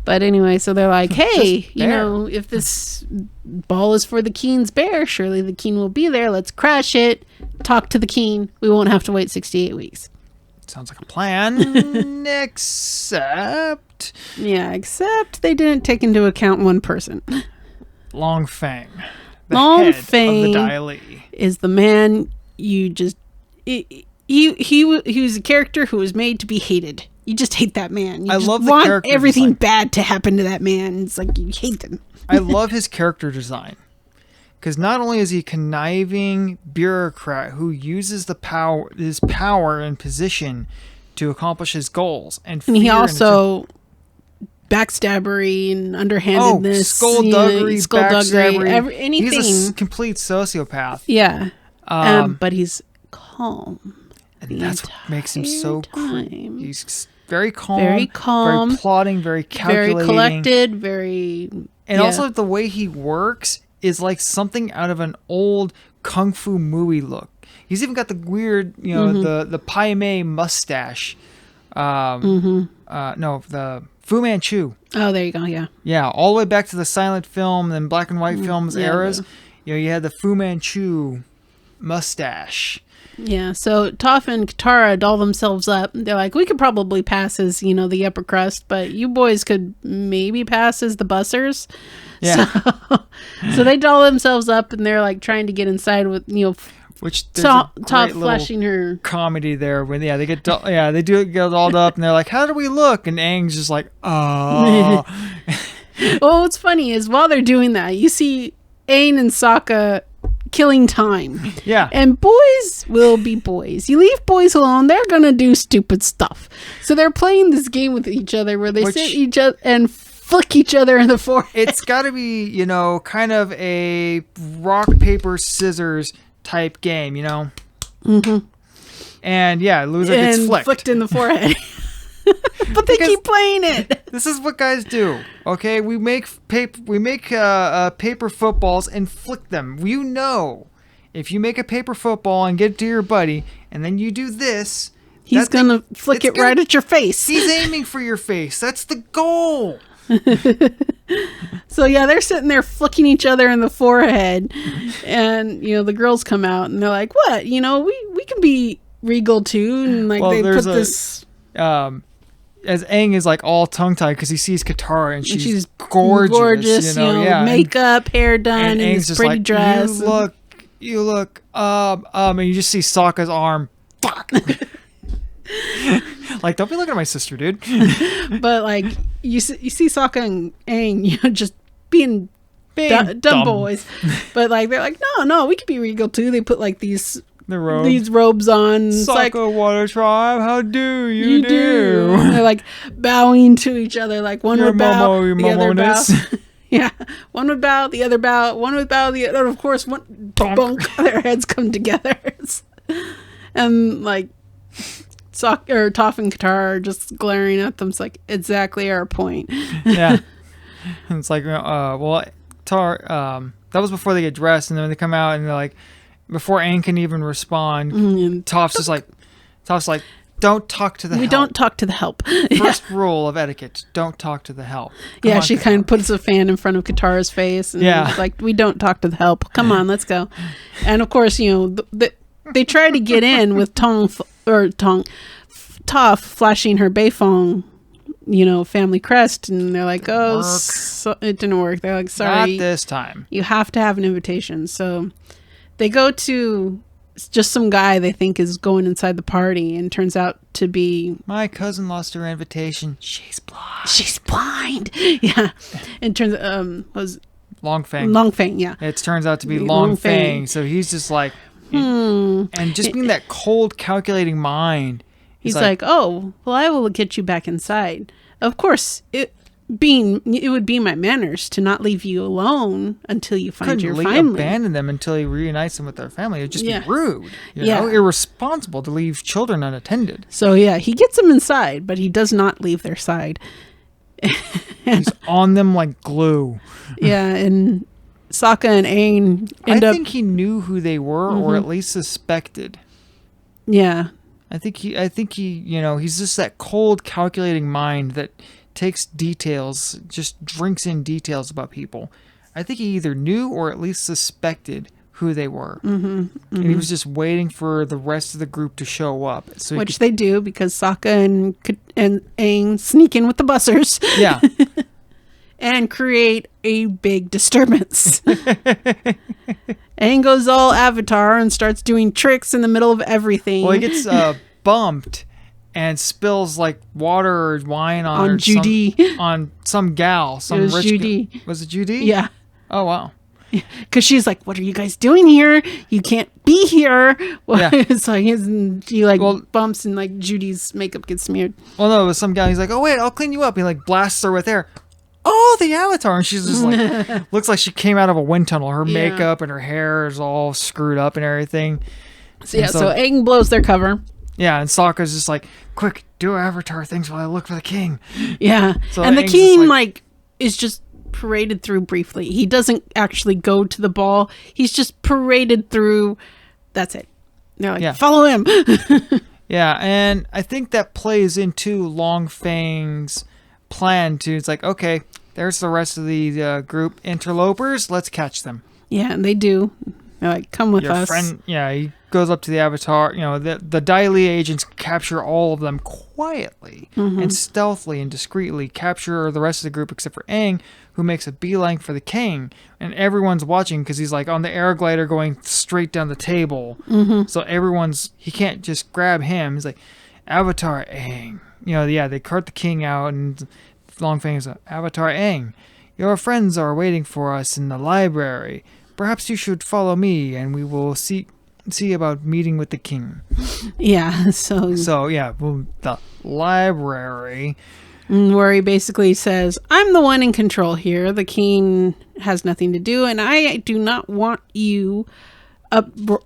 But anyway, so they're like, hey, you know, if this ball is for the Keen's bear, surely the Keen will be there. Let's crash it. Talk to the Keen. We won't have to wait 68 weeks.
Sounds like a plan. Except
they didn't take into account one person.
Long Fang.
Long Fang
of the Dai Li
is the man you just... He was a character who was made to be hated. You just hate that man. You just
love the
want
character
everything
design.
Bad to happen to that man. It's like you hate them.
I love his character design. Because not only is he a conniving bureaucrat who uses his power and position to accomplish his goals. And
he also backstabbery and underhandedness.
Skullduggery,
backstabbery. Anything.
He's a complete sociopath.
Yeah. But he's calm.
And that's what makes him so cool. He's very calm,
very
plotting, very calculating,
very collected, very...
And also the way he works is like something out of an old kung fu movie look. He's even got the weird, you know, the Pai Mei mustache. No, the Fu Manchu.
Oh, there you go, yeah.
Yeah, all the way back to the silent film and black and white films eras. You know, you had the Fu Manchu mustache.
Yeah, so Toph and Katara doll themselves up. They're like, we could probably pass as, you know, the upper crust, but you boys could maybe pass as the bussers.
Yeah.
So they doll themselves up, and they're like trying to get inside with, you know,
which
Toph flashing her
comedy there when they get they do get dolled up, and they're like, how do we look? And Aang's just like, oh.
Well, what's funny is while they're doing that, you see Aang and Sokka killing time.
Yeah.
And boys will be boys. You leave boys alone, they're gonna do stupid stuff. So they're playing this game with each other where they sit each other and flick each other in the forehead.
It's gotta be, you know, kind of a rock, paper, scissors type game, you know? Mm-hmm. And yeah, loser gets
flicked in the forehead. But they keep playing it.
This is what guys do. Okay, we make paper footballs and flick them. You know, if you make a paper football and get it to your buddy, and then you do this,
he's gonna flick it right at your face.
He's aiming for your face. That's the goal.
So yeah, they're sitting there flicking each other in the forehead, and you know the girls come out and they're like, "What? You know, we can be regal too." And like they put this.
As Aang is like all tongue-tied because he sees Katara and she's gorgeous, you know,
makeup, hair done, and this pretty
like,
dress.
You look, and you just see Sokka's arm. Fuck. Like, don't be looking at my sister, dude.
But like, you see Sokka and Aang, you know, just being dumb boys. But like, they're like, no, we could be regal too. They put like these robes on.
Sokka like, Water Tribe, how do you do?
And they're like bowing to each other, like one would bow, the other bow. Yeah, one would bow, the other bow, one would bow, the other. Of course, one bonk. Their heads come together, and like Toph and Katara are just glaring at them. It's like exactly our point.
Yeah, and it's like, that was before they get dressed, and then they come out and they're like. Before Aang can even respond, Toph's like, don't talk to the help.
We don't talk to the help.
First rule of etiquette, don't talk to the help.
Come on, she kind of puts a fan in front of Katara's face. And like, we don't talk to the help. Come on, let's go. And of course, you know, they try to get in with Toph flashing her Beifong, you know, family crest. And they're like, it didn't work. They're like, sorry.
Not this time.
You have to have an invitation. So... they go to just some guy they think is going inside the party, and turns out to be...
my cousin lost her invitation. She's blind.
Yeah. And turns was
Long Fang.
Long Fang, yeah.
It turns out to be Long Fang. So he's just like... and just being that cold, calculating mind,
He's like, oh, well, I will get you back inside. Of course, it would be my manners to not leave you alone until you find your family.
Abandon them until he reunites them with their family. It'd just be rude. You
Yeah.
know? Irresponsible to leave children unattended.
So, yeah, he gets them inside, but he does not leave their side.
He's on them like glue.
Yeah, and Sokka and Aang
I think he knew who they were, or at least suspected.
Yeah.
I think he, he's just that cold, calculating mind that takes details, just drinks in details about people. I think he either knew or at least suspected who they were. And he was just waiting for the rest of the group to show up. So
Which they do, because Sokka and Aang sneak in with the bussers.
Yeah.
And create a big disturbance. Aang goes all Avatar and starts doing tricks in the middle of everything.
Well, he gets bumped and spills like water or wine on
Judy.
on some gal. Some
It was
rich
Judy.
Was it Judy?
Yeah.
Oh, wow.
Because she's like, what are you guys doing here? You can't be here. Well,
Yeah.
it's like, she bumps and like Judy's makeup gets smeared.
Well, no, it was some guy. He's like, oh, wait, I'll clean you up. He like blasts her with air. Oh, the Avatar. And she's just like, looks like she came out of a wind tunnel. Her makeup and her hair is all screwed up and everything.
So Aang blows their cover.
Yeah, and Sokka's just like, quick, do Avatar things while I look for the king.
Yeah.
So
and the
Aang's
king, is just paraded through briefly. He doesn't actually go to the ball. He's just paraded through. That's it. They're like, follow him.
Yeah, and I think that plays into Long Fang's plan too. It's like, okay, there's the rest of the group interlopers. Let's catch them.
Yeah, and they do. They're like, come with us.
He goes up to the Avatar. The Dai Li agents capture all of them quietly and stealthily and discreetly. Capture the rest of the group except for Aang, who makes a beeline for the king. And everyone's watching because he's like on the air glider going straight down the table. So he can't just grab him. He's like, Avatar Aang. They cart the king out, and Long Fang's like, Avatar Aang, your friends are waiting for us in the library. Perhaps you should follow me, and we will see about meeting with the king.
Yeah,
the library.
Where he basically says, I'm the one in control here. The king has nothing to do, and I do not want you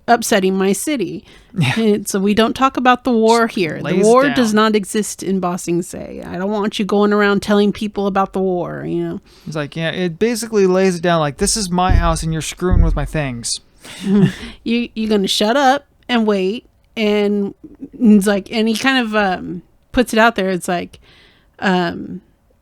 upsetting my city. Yeah. So we don't talk about the war here. The war does not exist in Ba Sing Se. I don't want you going around telling people about the war,
He's like, it basically lays it down like, this is my house and you're screwing with my things.
You're going to shut up and wait. And it's like, and he kind of puts it out there. It's like,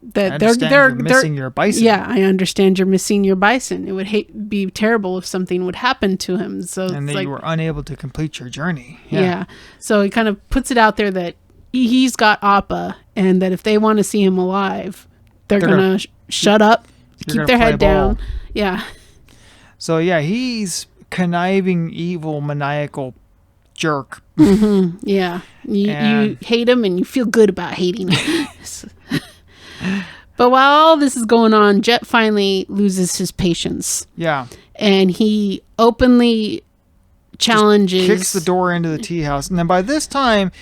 that they're
missing your bison.
Yeah, I understand you're missing your bison. It would be terrible if something would happen to him.
And that you were unable to complete your journey.
Yeah. So he kind of puts it out there that he's got Appa, and that if they want to see him alive, they're gonna shut up, keep their head down. Yeah.
So he's conniving, evil, maniacal jerk.
Yeah. You hate him, and you feel good about hating him. But while all this is going on, Jet finally loses his patience.
Yeah.
And he openly challenges...
kicks the door into the tea house. And then by this time,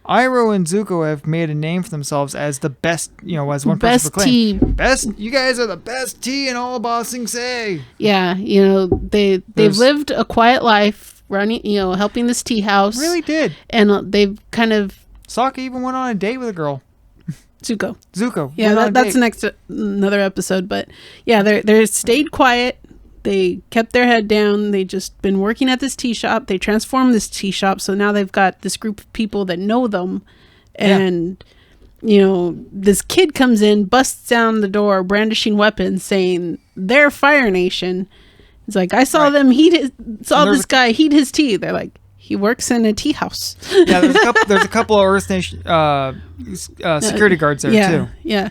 Iroh and Zuko have made a name for themselves as the best, as one person proclaimed. You guys are the best tea in all of Ba Sing Se. Yeah,
they've lived a quiet life, running, helping this tea house.
Really did.
And they've kind of...
Sokka even went on a date with a girl.
Zuko. Yeah, that's another episode. But yeah, they stayed quiet. They kept their head down. They just been working at this tea shop. They transformed this tea shop, so now they've got this group of people that know them. And this kid comes in, busts down the door, brandishing weapons, saying they're Fire Nation. It's like, I saw them this guy heat his tea. They're like, he works in a tea house.
Yeah, there's a couple of Earth Nation security guards there too.
Yeah.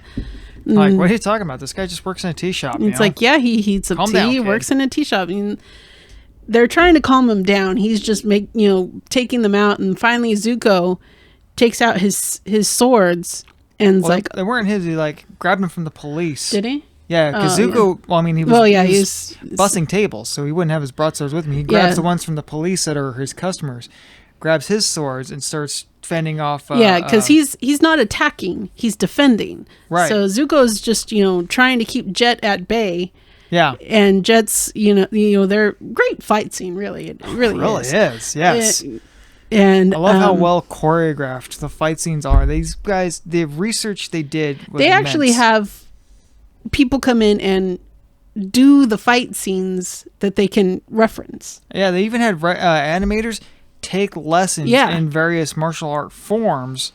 Like, what are you talking about? This guy just works in a tea shop.
It's like, he heats up tea, works in a tea shop. They're trying to calm him down. He's just taking them out, and finally Zuko takes out his swords and
they weren't his. He grabbed them from the police.
Did he?
Yeah, because Zuko, he was bussing tables, so he wouldn't have his broadswords with him. He grabs the ones from the police that are his customers, grabs his swords, and starts fending off.
Because he's not attacking; he's defending.
Right.
So Zuko's just trying to keep Jet at bay.
Yeah.
And Jet's they're great fight scene. Really, it really
is. Yes.
And
I love how well choreographed the fight scenes are. These guys, the research they did was
they
immense.
actually have people come in and do the fight scenes that they can reference.
Yeah, they even had animators take lessons in various martial art forms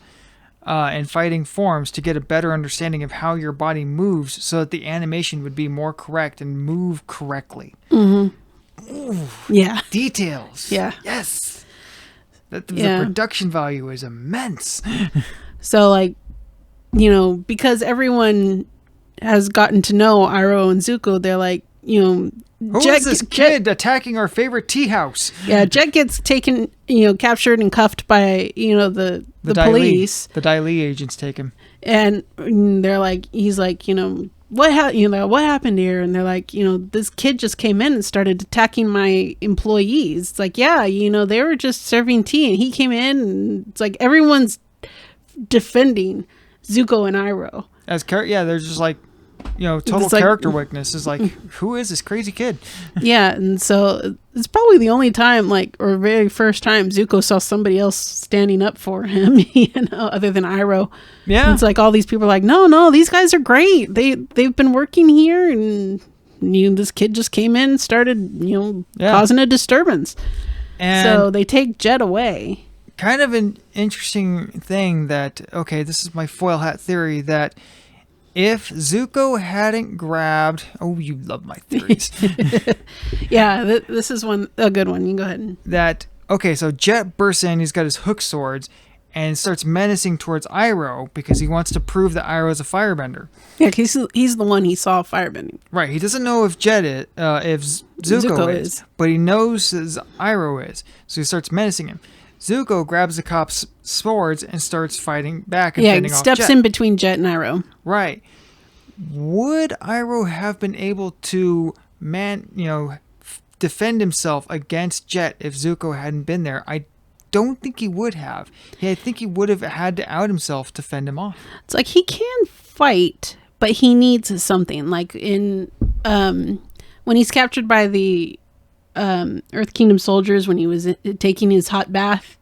and fighting forms to get a better understanding of how your body moves so that the animation would be more correct and move correctly.
Mm-hmm.
Ooh,
yeah.
Details.
Yeah.
Yes. The production value is immense.
So, because everyone has gotten to know Iroh and Zuko, they're like,
Who is this kid attacking our favorite tea house?
Yeah, Jet gets taken, captured and cuffed by, the police.
The Dai Li agents take him.
And they're like, he's like, what happened here? And they're like, this kid just came in and started attacking my employees. It's like, yeah, they were just serving tea and he came in and it's like everyone's defending Zuko and Iroh.
They're just like, total character weakness is like, who is this crazy kid?
Yeah, and so it's probably the only time, or very first time, Zuko saw somebody else standing up for him, other than Iroh. Yeah, and it's like all these people are like, no, these guys are great. They've been working here, and this kid just came in and started, causing a disturbance. And so they take Jet away.
Kind of an interesting thing that, this is my foil hat theory, that if Zuko hadn't grabbed... Oh, you love my theories.
Yeah, this is a good one. You can go ahead.
So Jet bursts in, he's got his hook swords, and starts menacing towards Iroh because he wants to prove that Iroh is a firebender.
Yeah, he's the one he saw firebending.
Right, he doesn't know if Zuko is, but he knows Iroh is, so he starts menacing him. Zuko grabs the cop's swords and starts fighting back and fending off Jet.
Steps in between Jet and Iroh.
Right. Would Iroh have been able to defend himself against Jet if Zuko hadn't been there? I don't think he would have. I think he would have had to out himself to fend him off.
It's like he can fight, but he needs something. Like in when he's captured by the Earth Kingdom soldiers when he was taking his hot bath.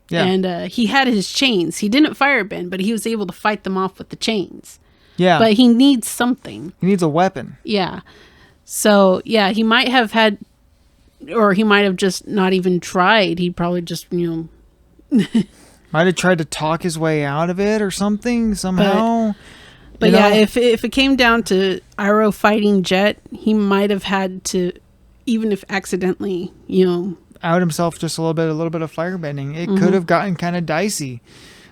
Yeah. And he had his chains. He didn't firebend, but he was able to fight them off with the chains. Yeah. But he needs something.
He needs a weapon.
Yeah. So, yeah, he might have had, or he might have just not even tried. He probably just,
might have tried to talk his way out of it or something somehow.
But yeah, if it came down to Iroh fighting Jet, he might have had to, even if accidentally,
out himself just a little bit of firebending. It could have gotten kind of dicey.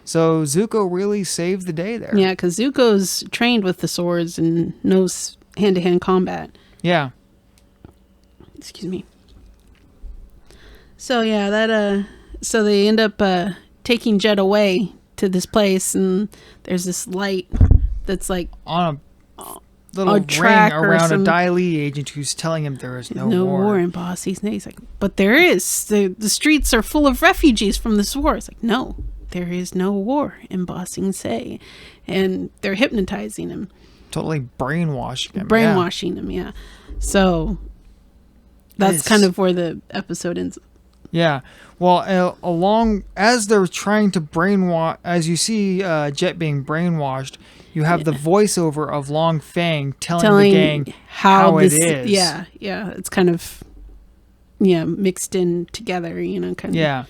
So Zuko really saved the day there.
Yeah, because Zuko's trained with the swords and knows hand-to-hand combat.
Yeah.
Excuse me. So yeah, so they end up taking Jet away to this place, and there's this light that's like
on a little ring around a Dai Li agent who's telling him there is no war.
No war in Ba Si's name. He's like, but there is. The streets are full of refugees from this war. It's like, no, there is no war in Ba Si. And they're hypnotizing him.
Totally brainwashing him.
Yeah. So that's kind of where the episode ends.
Yeah. Well, along as they're trying to brainwash, as you see Jet being brainwashed, you have the voiceover of Long Fang telling the gang how it is.
Yeah. It's kind of mixed in together, kind of. Yeah.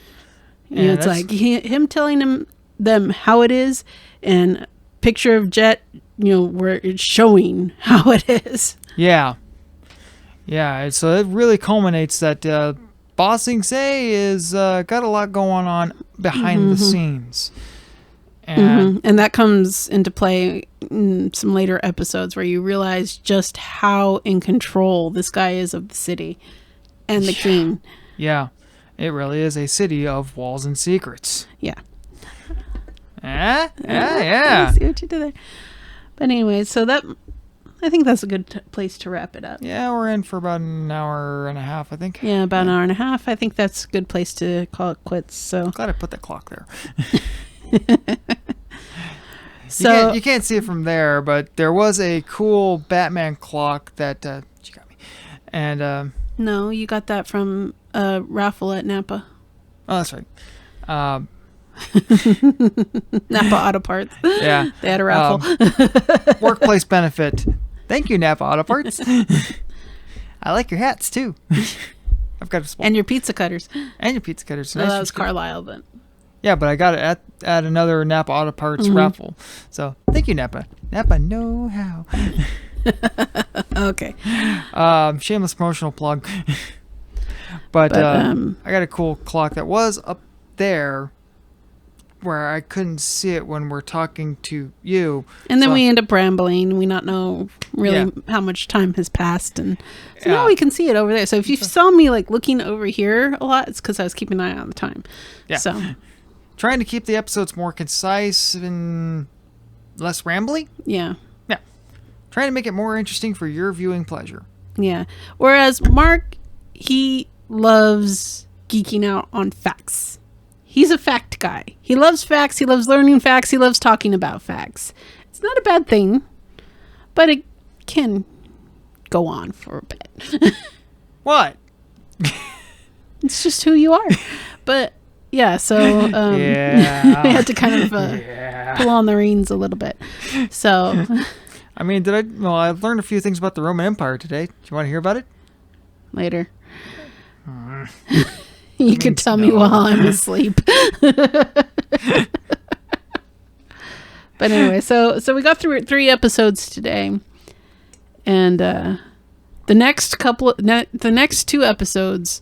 It's like him telling them how it is, and picture of Jet, where it's showing how it is.
Yeah. Yeah. So it really culminates that Ba Si is got a lot going on behind the scenes.
And that comes into play in some later episodes where you realize just how in control this guy is of the city and the king.
Yeah. It really is a city of walls and secrets.
Yeah.
Yeah.
I see what you did there. But anyway, so that I think that's a good place to wrap it up.
Yeah, we're in for about an hour and a half, I think.
Yeah, about an hour and a half. I think that's a good place to call it quits. So
Glad I put that clock there.
So
you can't see it from there, but there was a cool Batman clock that she got me. And
no, you got that from a raffle at Napa.
oh, that's right.
Napa Auto Parts.
Yeah.
They had a raffle.
Workplace benefit. Thank you, Napa Auto Parts. I like your hats too. I've got a small.
And your pizza cutters.
And your pizza cutters.
No, that was Carlisle, but
yeah, but I got it at another Napa Auto Parts raffle. So thank you, Napa. Napa know how.
okay.
Shameless promotional plug. but I got a cool clock that was up there where I couldn't see it when we're talking to you.
And then we end up rambling. We not know really how much time has passed. And so now we can see it over there. So if you saw me like looking over here a lot, it's because I was keeping an eye on the time.
Yeah.
So
trying to keep the episodes more concise and less rambly.
Yeah.
Yeah. Trying to make it more interesting for your viewing pleasure.
Yeah. Whereas Mark, he loves geeking out on facts. He's a fact guy. He loves facts. He loves learning facts. He loves talking about facts. It's not a bad thing, but it can go on for a bit.
What?
It's just who you are. But yeah, so I had to kind of pull on the reins a little bit. So
I mean, I learned a few things about the Roman Empire today. Do you want to hear about it?
Later. You could tell me while I'm asleep. But anyway, so we got through 3 episodes today, and the next 2 episodes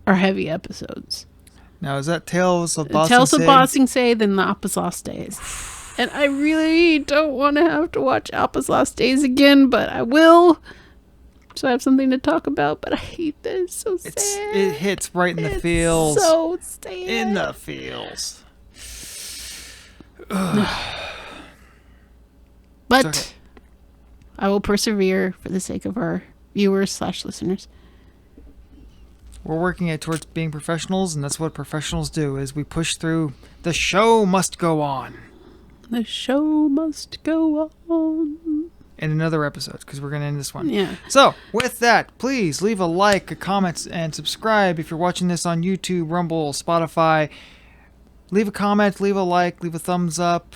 are heavy episodes.
Now, is that Tales of Bossing
Tales of Bossing Say, then the Appa's Lost Days. And I really don't want to have to watch Appa's Lost Days again, but I will. So I have something to talk about, but I hate this. So sad.
It hits right in the feels.
So sad.
In the feels.
But
okay.
I will persevere for the sake of our viewers/listeners.
We're working towards being professionals, and that's what professionals do, is we push through. The show must go on.
The show must go on.
In another episode, because we're going to end this one.
Yeah.
So, with that, please leave a like, a comment, and subscribe if you're watching this on YouTube, Rumble, Spotify. Leave a comment, leave a like, leave a thumbs up.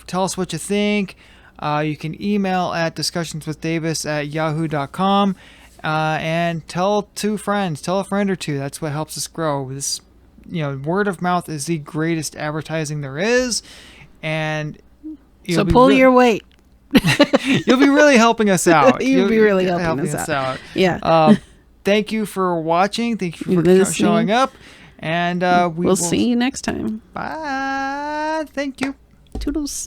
Tell us what you think. You can email at discussionswithdavis@yahoo.com. And tell 2 friends. Tell a friend or 2. That's what helps us grow. This, word of mouth is the greatest advertising there is. And
so pull your weight.
You'll be really helping us out.
You'll be really helping us out. Yeah.
Thank you for watching. Thank you for showing up. And we'll
see you next time.
Bye. Thank you.
Toodles.